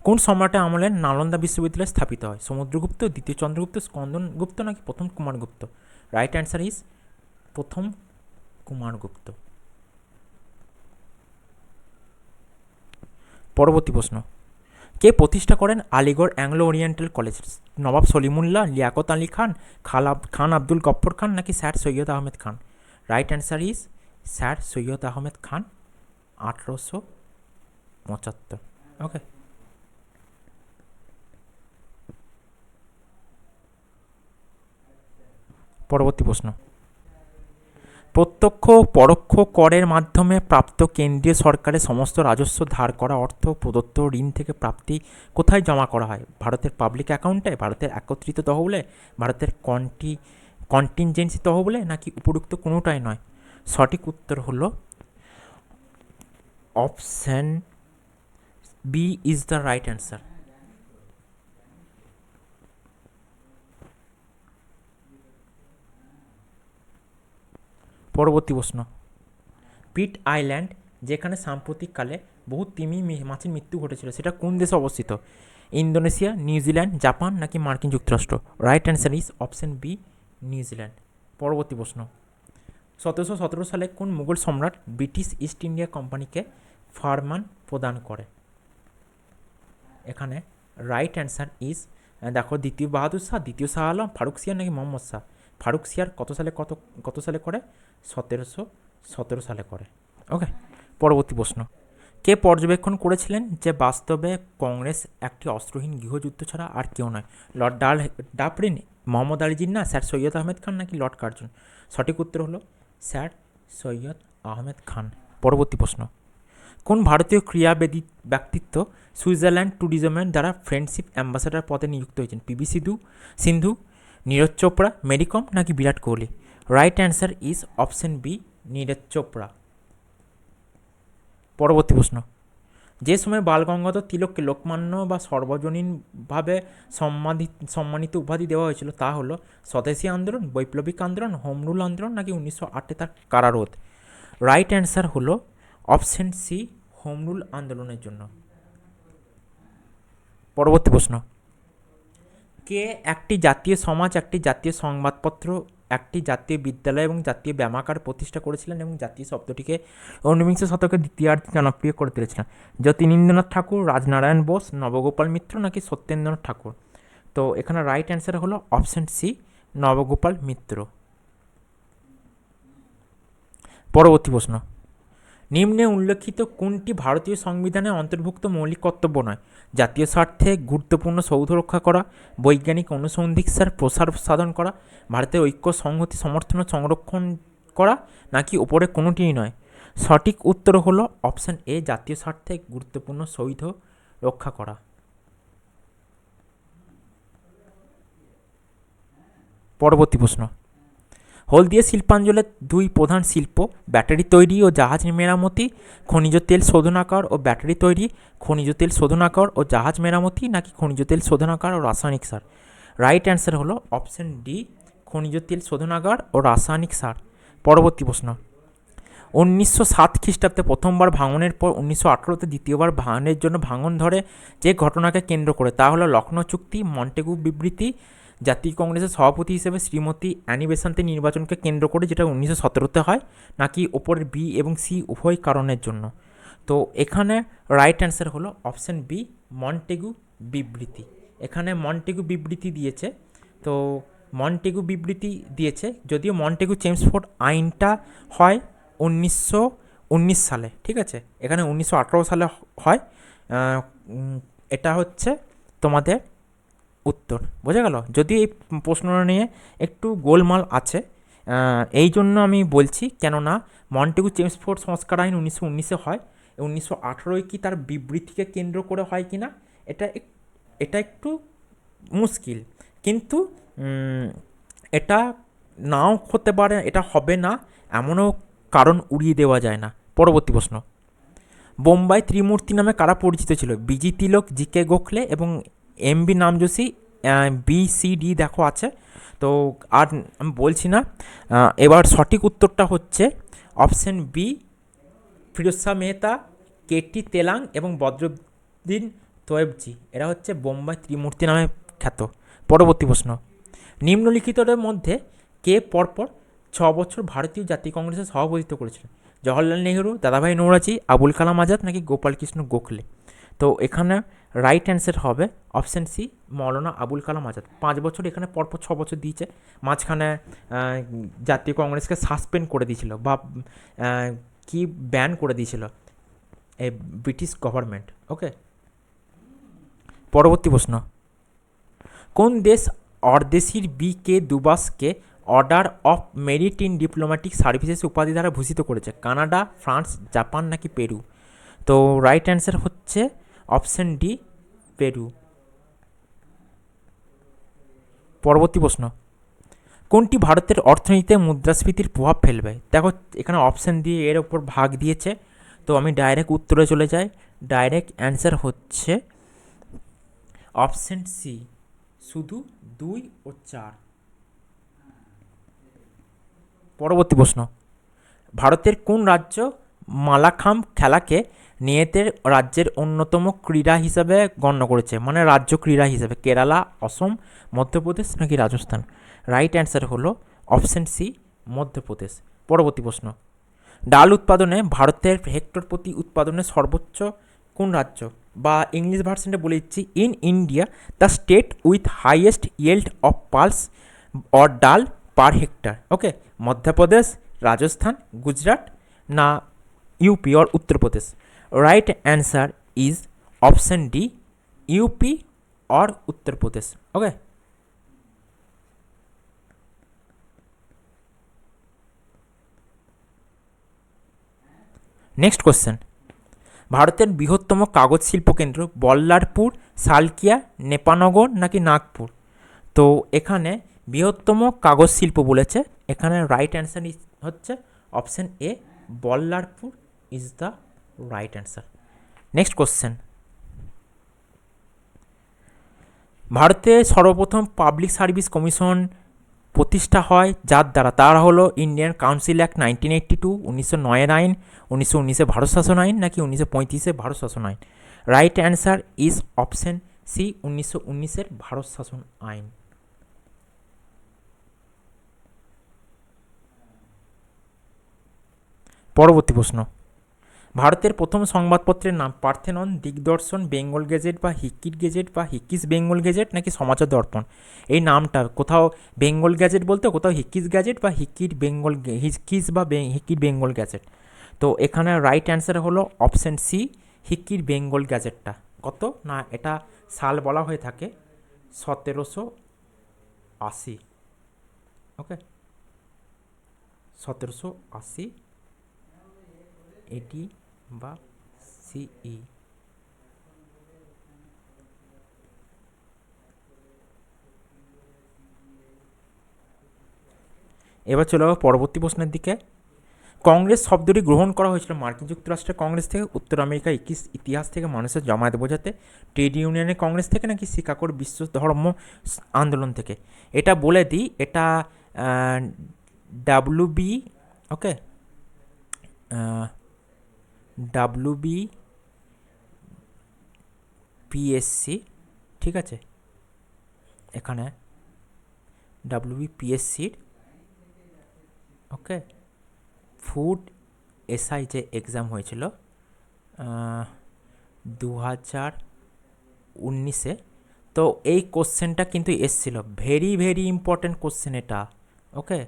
কোন সম্রাটের আমলে নালন্দা বিশ্ববিদ্যালয় স্থাপিত হয়? সমুদ্রগুপ্ত, দ্বিতীয় চন্দ্রগুপ্ত, স্কন্দনগুপ্ত নাকি প্রথম কুমারগুপ্ত? রাইট অ্যান্সার ইজ প্রথম কুমারগুপ্ত। পরবর্তী প্রশ্ন, কে প্রতিষ্ঠা করেন Aligarh Anglo Oriental college? Nawab Salimullah, Liaquat Ali Khan, Khan Abdul Gaffar Khan নাকি sir Syed Ahmed Khan? Right answer is sir Syed Ahmed Khan, 1875। Okay. পরবর্তী প্রশ্ন, প্রত্যক্ষ ও পরোক্ষ করের মাধ্যমে প্রাপ্ত কেন্দ্রীয় সরকারের সমস্ত রাজস্ব ধার করা অর্থ প্রদত্ত ঋণ থেকে প্রাপ্তি কোথায় জমা করা হয়? ভারতের পাবলিক অ্যাকাউন্টে, ভারতের একত্রিত তহবিলে, ভারতের কন্টিনজেন্সি তহবিলে নাকি উপরুক্ত কোনোটাই নয়? সঠিক উত্তর হলো option B is the right answer. পরবর্তী প্রশ্ন, পিট আইল্যান্ড যেখানে সাম্প্রতিককালে বহু তিমি মাছের মৃত্যু ঘটেছিল সেটা কোন দেশে অবস্থিত? ইন্দোনেশিয়া, নিউজিল্যান্ড, জাপান নাকি মার্কিন যুক্তরাষ্ট্র? Right answer is option B, New Zealand. পরবর্তী প্রশ্ন, 1717 সালে কোন মুঘল সম্রাট ব্রিটিশ ইস্ট ইন্ডিয়া কোম্পানিকে ফরমান প্রদান করে? এখানে রাইট অ্যান্সার ইজ, দেখো, দ্বিতীয় বাহাদুর শাহ, দ্বিতীয় শাহ আলম, ফারুক সিয়ার নাকি মোহাম্মদ শাহ? ফারুক সিয়ার কত সালে করে? 1717 সালে করে। ওকে। পরবর্তী প্রশ্ন, কে পর্যবেক্ষণ করেছিলেন যে বাস্তবে কংগ্রেস একটি অস্ত্রহীন গৃহযুদ্ধ ছাড়া আর কেউ নয়? Lord Dufferin, Mohammad Ali Jinnah, sir Syed Ahmed Khan নাকি লর্ড কার্জন? সঠিক উত্তর হলো স্যার সৈয়দ আহমেদ খান। পরবর্তী প্রশ্ন, কোন ভারতীয় ক্রীড়াবিদ ব্যক্তিত্ব সুইজারল্যান্ড ট্যুরিজমের দ্বারা ফ্রেন্ডশিপ অ্যাম্বাসাডার পদে নিযুক্ত হয়েছেন? পিভি সিন্ধু, নীরজ চোপড়া, মেরি কম নাকি Virat Kohli? Right answer is option B, Neeraj Chopra. পরবর্তী প্রশ্ন, যে সময় বাল গঙ্গাধর তিলককে লোকমান্য বা সর্বজনীনভাবে সম্মানিত উপাধি দেওয়া হয়েছিল তা হলো স্বদেশী আন্দোলন, বৈপ্লবিক আন্দোলন, হোম রুল আন্দোলন নাকি 1908 তার কারারোধ? রাইট অ্যান্সার হলো অপশন সি, হোম রুল আন্দোলনের জন্য। পরবর্তী প্রশ্ন, কে একটি জাতীয় সমাজ, একটি জাতীয় সংবাদপত্র, একটি জাতীয় বিদ্যালয় এবং জাতীয় ব্যায়ামাগার প্রতিষ্ঠা করেছিলেন এবং জাতীয় শব্দটিকে ঊনবিংশ শতকের দ্বিতীয়ার্ধে জনপ্রিয় করে তুলেছিলেন? যতীন্দ্রনাথ ঠাকুর, রাজনারায়ণ বোস, নবগোপাল মিত্র নাকি সত্যেন্দ্রনাথ ঠাকুর? তো এখানে রাইট অ্যান্সার হলো অপশন সি, নবগোপাল মিত্র। পরবর্তী প্রশ্ন, নিম্নে উল্লেখিত কোনটি ভারতীয় সংবিধানের অন্তর্ভুক্ত মৌলিক কর্তব্য নয়? জাতীয় স্বার্থে গুরুত্বপূর্ণ সৌধ রক্ষা করা, বৈজ্ঞানিক অনুসন্ধিৎসার প্রসার সাধন করা, ভারতের ঐক্য সংহতি সমর্থন ও সংরক্ষণ করা, নাকি ওপরে কোনোটিই নয়? সঠিক উত্তর হলো অপশান এ, জাতীয় স্বার্থে গুরুত্বপূর্ণ সৌধ রক্ষা করা। পরবর্তী প্রশ্ন, হলদিয়া শিল্পাঞ্চলের দুই প্রধান শিল্প ব্যাটারি তৈরি ও জাহাজ মেরামতি, খনিজ তেল শোধনাগার ও ব্যাটারি তৈরি, খনিজ তেল শোধনাগার ও জাহাজ মেরামতি, নাকি খনিজ তেল শোধনাগার ও রাসায়নিক সার? রাইট অ্যান্সার হলো অপশান ডি, খনিজ তেল শোধনাগার ও রাসায়নিক সার। পরবর্তী প্রশ্ন, 1907 খ্রিস্টাব্দে প্রথমবার ভাঙনের পর 1918তে দ্বিতীয়বার ভাঙনের জন্য ভাঙন ধরে যে ঘটনাকে কেন্দ্র করে তা হলো লখনৌ চুক্তি, মন্টেগু বিবৃতি, জাতীয় কংগ্রেসের সভাপতি হিসেবে শ্রীমতী অ্যানি বেসান্তের নির্বাচনকে কেন্দ্র করে যেটা 1917তে হয়, নাকি ওপরের বি এবং সি উভয় কারণের জন্য? তো এখানে রাইট অ্যান্সার হলো অপশান বি, মন্টেগু বিবৃতি। এখানে মন্টেগু বিবৃতি দিয়েছে, তো মন্টেগু বিবৃতি দিয়েছে, যদিও মন্টেগু চেমসফোর্ড আইনটা হয় 1919 সালে, ঠিক আছে, এখানে 1918 সালে হয়। এটা হচ্ছে তোমাদের উত্তর, বোঝা গেল? যদি এই প্রশ্নটা নিয়ে একটু গোলমাল আছে, এই জন্য আমি বলছি, কেননা মন্টেগু চেমসফোর্ড সংস্কার আইন 1919-এ হয়, 1918 কি তার বিবৃতিকে কেন্দ্র করে হয় কি না এটা একটু মুশকিল, কিন্তু এটা নাও হতে পারে, এটা হবে না এমনও কারণ উড়িয়ে দেওয়া যায় না। পরবর্তী প্রশ্ন, বোম্বাই ত্রিমূর্তি নামে কারা পরিচিত ছিল? বিজি তিলক, জি.কে. গোখলে এবং এম.বি. নামজোশী। বি.সি.ডি দেখো আছে, তো আর আমি বলছি না। এবার সঠিক উত্তরটা হচ্ছে অপশান বি, ফিরোজ শাহ মেহতা, কে.টি. তেলাং এবং বদরুদ্দিন তয়েবজি, এরা হচ্ছে বোম্বাই ত্রিমূর্তি নামে খ্যাত। পরবর্তী প্রশ্ন, নিম্নলিখিতদের মধ্যে কে পরপর 6 বছর ভারতীয় জাতীয় কংগ্রেসের সভাপতিত্ব করেছিলেন? জওহরলাল নেহরু, দাদাভাই নৌরোজি, আবুল কালাম আজাদ, নাকি গোপাল কৃষ্ণ গোখলে? তো এখানে রাইট অ্যান্সার হবে অপশান সি, মৌলানা আবুল কালাম আজাদ। 5 বছর, এখানে পরপর 6 বছর দিয়েছে, মাঝখানে জাতীয় কংগ্রেসকে সাসপেন্ড করে দিয়েছিল বা কি ব্যান করে দিয়েছিল এই ব্রিটিশ গভর্নমেন্ট। ওকে, পরবর্তী প্রশ্ন, কোন দেশ অর্দেশির বি.কে. দুবাসকে order of merit in diplomatic services উপাধি দ্বারা ভূষিত করেছে? কানাডা, ফ্রান্স, জাপান, নাকি পেরু? তো রাইট অ্যান্সার হচ্ছে অপশান ডি, পেরু। পরবর্তী প্রশ্ন, কোনটি ভারতের অর্থনীতিতে মুদ্রাস্ফীতির প্রভাব ফেলবে? দেখো এখানে অপশান দিয়ে এর ওপর ভাগ দিয়েছে, তো আমি ডাইরেক্ট উত্তরে চলে যাই। ডাইরেক্ট অ্যান্সার হচ্ছে অপশান সি, শুধু 2 ও 4। পরবর্তী প্রশ্ন, ভারতের কোন রাজ্য মালাখাম খেলাকে নিজেদের রাজ্যের অন্যতম ক্রীড়া হিসাবে গণ্য করেছে? মানে রাজ্য ক্রীড়া হিসাবে, কেরালা, অসম, মধ্যপ্রদেশ, নাকি রাজস্থান? রাইট অ্যান্সার হলো অপশান সি, মধ্যপ্রদেশ। পরবর্তী প্রশ্ন, ডাল উৎপাদনে ভারতের হেক্টর প্রতি উৎপাদনের সর্বোচ্চ কোন রাজ্য? বা ইংলিশ ভার্সনটা বলে দিচ্ছি, in India the state with highest yield of pulse or ডাল পার হেক্টর। ওকে, মধ্যপ্রদেশ, রাজস্থান, গুজরাট, না UP or Uttar Pradesh? Right answer is option D, UP or Uttar Pradesh. Okay, next question, ভারতের বৃহত্তম কাগজ শিল্প কেন্দ্র বল্লারপুর, সালকিয়া, নেপানগর, নাকি নাগপুর? তো এখানে বৃহত্তম কাগজ শিল্প বলেছে, এখানে রাইট অ্যান্সার হচ্ছে option A, Ballarpur is the right answer. Next question, ভারতে সর্বপ্রথম পাবলিক সার্ভিস কমিশন প্রতিষ্ঠা হয় যার দ্বারা? তারা হলো ইন্ডিয়ান কাউন্সিল অ্যাক্ট 1982, 1909-এর আইন, 1919-এ ভারত শাসন আইন, নাকি 1935-এ ভারত শাসন আইন? Right answer is option C, 1919-এর ভারত শাসন আইন। পরবর্তী প্রশ্ন, ভারতের প্রথম সংবাদপত্রের নাম পার্থেনন, দিগদর্শন, বেঙ্গল গেজেট বা হিকির গেজেট বা হিকিস বেঙ্গল গেজেট, নাকি সমাচার দর্পণ? এই নামটা কোথাও বেঙ্গল গ্যাজেট বলতে, কোথাও হিকিস গ্যাজেট বা হিকির বেঙ্গল হিকিস বা হিকির বেঙ্গল গ্যাজেট। তো এখানে রাইট অ্যান্সার হলো অপশান সি, হিকির বেঙ্গল গ্যাজেটটা। কত না, এটা সাল বলা হয়ে থাকে 1780। ওকে, 1780 এটি বা সিই। এবার চলে যাবো পরবর্তী প্রশ্নের দিকে। কংগ্রেস শব্দটি গ্রহণ করা হয়েছিল মার্কিন যুক্তরাষ্ট্রের কংগ্রেস থেকে, উত্তর আমেরিকার ইতিহাস থেকে, মানুষের জমায়েত বোঝাতে, ট্রেড ইউনিয়নের কংগ্রেস থেকে, নাকি শিকাগোর বিশ্ব ধর্ম আন্দোলন থেকে? এটা বলে দিই, এটা ডাব্লুবি, ওকে, ডাব্লুবি পিএসসি, ঠিক আছে, এখানে ডাব্লুবি পিএসসির, ওকে, ফুড এসআই যে এক্সাম হয়েছিল 2019-এ, তো এই কোশ্চেনটা কিন্তু এসছিল, ভেরি ভেরি ইম্পর্ট্যান্ট কোশ্চেন এটা। ওকে,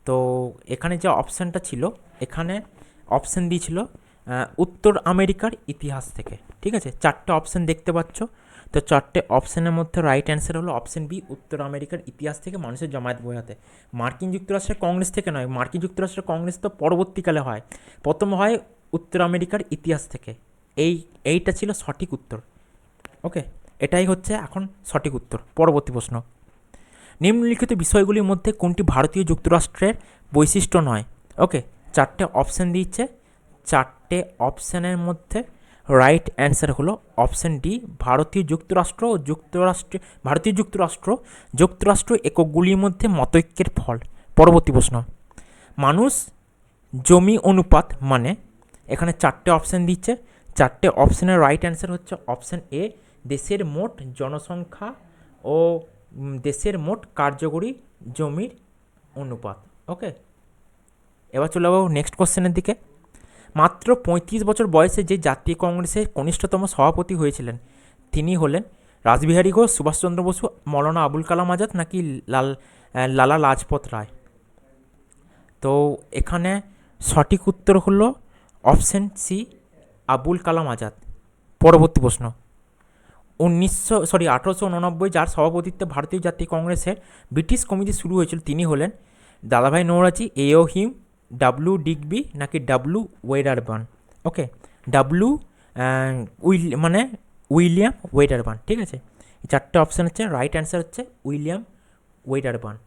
তো এখানে যে অপশানটা ছিল, এখানে অপশান দিয়েছিল উত্তর আমেরিকার ইতিহাস থেকে, ঠিক আছে, 4টে অপশান দেখতে পাচ্ছ। তো 4টে অপশানের মধ্যে রাইট অ্যান্সার হলো অপশান বি, উত্তর আমেরিকার ইতিহাস থেকে, মানুষের জমায়েত বোঝাতে। মার্কিন যুক্তরাষ্ট্রের কংগ্রেস থেকে নয়, মার্কিন যুক্তরাষ্ট্রের কংগ্রেস তো পরবর্তীকালে হয়, প্রথম হয় উত্তর আমেরিকার ইতিহাস থেকে। এইটা ছিল সঠিক উত্তর। ওকে, এটাই হচ্ছে এখন সঠিক উত্তর। পরবর্তী প্রশ্ন, নিম্নলিখিত বিষয়গুলির মধ্যে কোনটি ভারতীয় যুক্তরাষ্ট্রের বৈশিষ্ট্য নয়? ওকে, 4টে অপশান দিচ্ছে, 4টে অপশানের মধ্যে রাইট অ্যান্সার হলো অপশান ডি, ভারতীয় যুক্তরাষ্ট্র ও যুক্তরাষ্ট্র এককগুলির মধ্যে মতৈক্যের ফল। পরবর্তী প্রশ্ন, মানুষ জমি অনুপাত মানে? এখানে 4টে অপশান দিচ্ছে, 4টে অপশানের রাইট অ্যান্সার হচ্ছে অপশান এ, দেশের মোট জনসংখ্যা ও দেশের মোট কার্যকরী জমির অনুপাত। ওকে, এবার চলে যাবো নেক্সট কোশ্চেনের দিকে। মাত্র 35 বছর বয়সে যে জাতীয় কংগ্রেসের কনিষ্ঠতম সভাপতি হয়েছিলেন তিনি হলেন রাসবিহারী ঘোষ, সুভাষচন্দ্র বসু, মৌলানা আবুল কালাম আজাদ, নাকি লালা লাজপত রায়? তো এখানে সঠিক উত্তর হলো অপশান সি, আবুল কালাম আজাদ। পরবর্তী প্রশ্ন, 1889 যার সভাপতিত্বে ভারতীয় জাতীয় কংগ্রেসের ব্রিটিশ কমিটি শুরু হয়েছিল তিনি হলেন দাদাভাই নৌরোজি, এও হিউম, ডাব্লু ডিগবি, নাকি ডাব্লু ওয়েডারবার্ন? ওকে, ডাব্লু উইলিয়াম ওয়েডারবার্ন, ঠিক আছে। এই 4টে অপশান হচ্ছে রাইট অ্যান্সার হচ্ছে উইলিয়াম ওয়েডারবার্ন।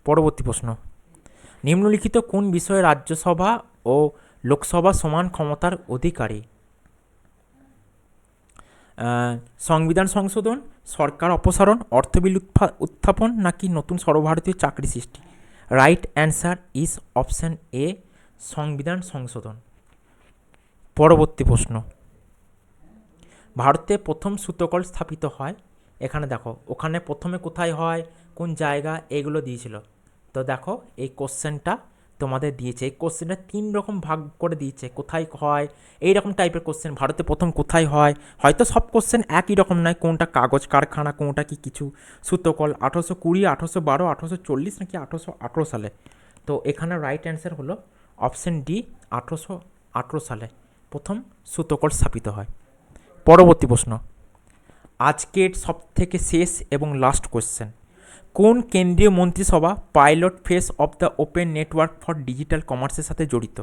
পরবর্তী প্রশ্ন, নিম্নলিখিত কোন বিষয়ে রাজ্যসভা ও লোকসভা সমান ক্ষমতার অধিকারী? সংবিধান সংশোধন, সরকার অপসারণ, অর্থ বিল উত্থাপন, নাকি নতুন সর্বভারতীয় চাকরি সৃষ্টি? Right answer is option A, সংবিধান সংশোধন। পরবর্তী প্রশ্ন, ভারতে প্রথম সুতোকল স্থাপিত হয়? এখানে দেখো, ওখানে প্রথমে কোথায় হয়, কোন জায়গা, এগুলো দিয়েছিল। তো দেখো এই কোশ্চেনটা তোমাদের দিয়েছে, এই কোশ্চেনটা 3 রকম ভাগ করে দিয়েছে, কোথায় হয় এইরকম টাইপের কোশ্চেন। ভারতে প্রথম কোথায় হয়, হয়তো সব কোশ্চেন একই রকম নয়, কোনটা কাগজ কারখানা, কোনটা কি কিছু সুতোকল, 1820, 1812, 1840, নাকি 1818 সালে? তো এখানে রাইট অ্যান্সার হলো অপশান ডি, 1818 সালে প্রথম সুতোকল স্থাপিত হয়। পরবর্তী প্রশ্ন, আজকের সবথেকে শেষ এবং লাস্ট কোশ্চেন, কোন কেন্দ্রীয় মন্ত্রিসভা pilot phase of the open network for digital কমার্সের সাথে জড়িত?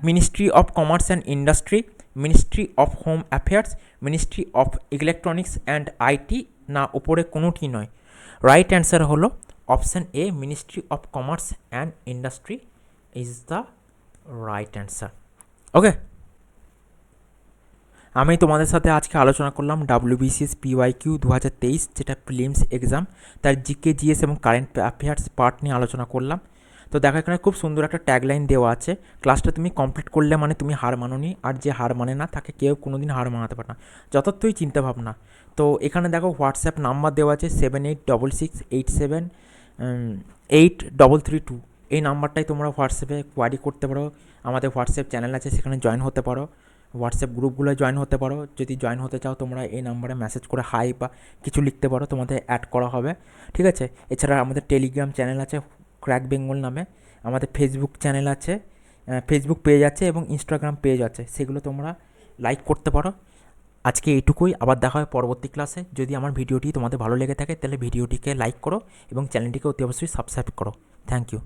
Ministry of commerce and industry, ministry of home affairs, ministry of electronics and IT, না ওপরে কোনোটি নয়? রাইট অ্যান্সার হলো option A, ministry of commerce and industry is the right answer. Okay, আমি তোমাদের সাথে আজকে আলোচনা করলাম WBCS PYQ 2023, যেটা প্রিলিমস এক্সাম, তার জিকে, জিএস এবং কারেন্ট অ্যাফেয়ার্স পার্ট নিয়ে আলোচনা করলাম। তো দেখো এখানে খুব সুন্দর একটা ট্যাগলাইন দেওয়া আছে, ক্লাসটা তুমি কমপ্লিট করলে মানে তুমি হার মানোনি, আর যে হার মানে না তাকে কেউ কোনো দিন হার মানাতে পারে না, যথার্থই চিন্তাভাবনা। তো এখানে দেখো হোয়াটসঅ্যাপ নাম্বার দেওয়া আছে 7866878332, এই নাম্বারটাই তোমরা হোয়াটসঅ্যাপে কোয়ারি করতে পারো, আমাদের হোয়াটসঅ্যাপ চ্যানেল আছে সেখানে জয়েন হতে পারো। হোয়াটসঅ্যাপ গ্রুপগুলো জয়েন হতে পারো। যদি জয়েন হতে চাও তোমরা এই নাম্বারে মেসেজ করে হাই বা কিছু লিখতে পারো, তোমাদের অ্যাড করা হবে, ঠিক আছে। এছাড়া আমাদের টেলিগ্রাম চ্যানেল আছে ক্র্যাক বেঙ্গল নামে, আমাদের ফেসবুক চ্যানেল আছে, ফেসবুক পেজ আছে এবং ইনস্টাগ্রাম পেজ আছে, সেগুলো তোমরা লাইক করতে পারো। আজকে এইটুকুই, আবার দেখা হয় পরবর্তী ক্লাসে। যদি আমার ভিডিওটি তোমাদের ভালো লেগে থাকে তাহলে ভিডিওটিকে লাইক করো এবং চ্যানেলটিকে অতি অবশ্যই সাবস্ক্রাইব করো। Thank you.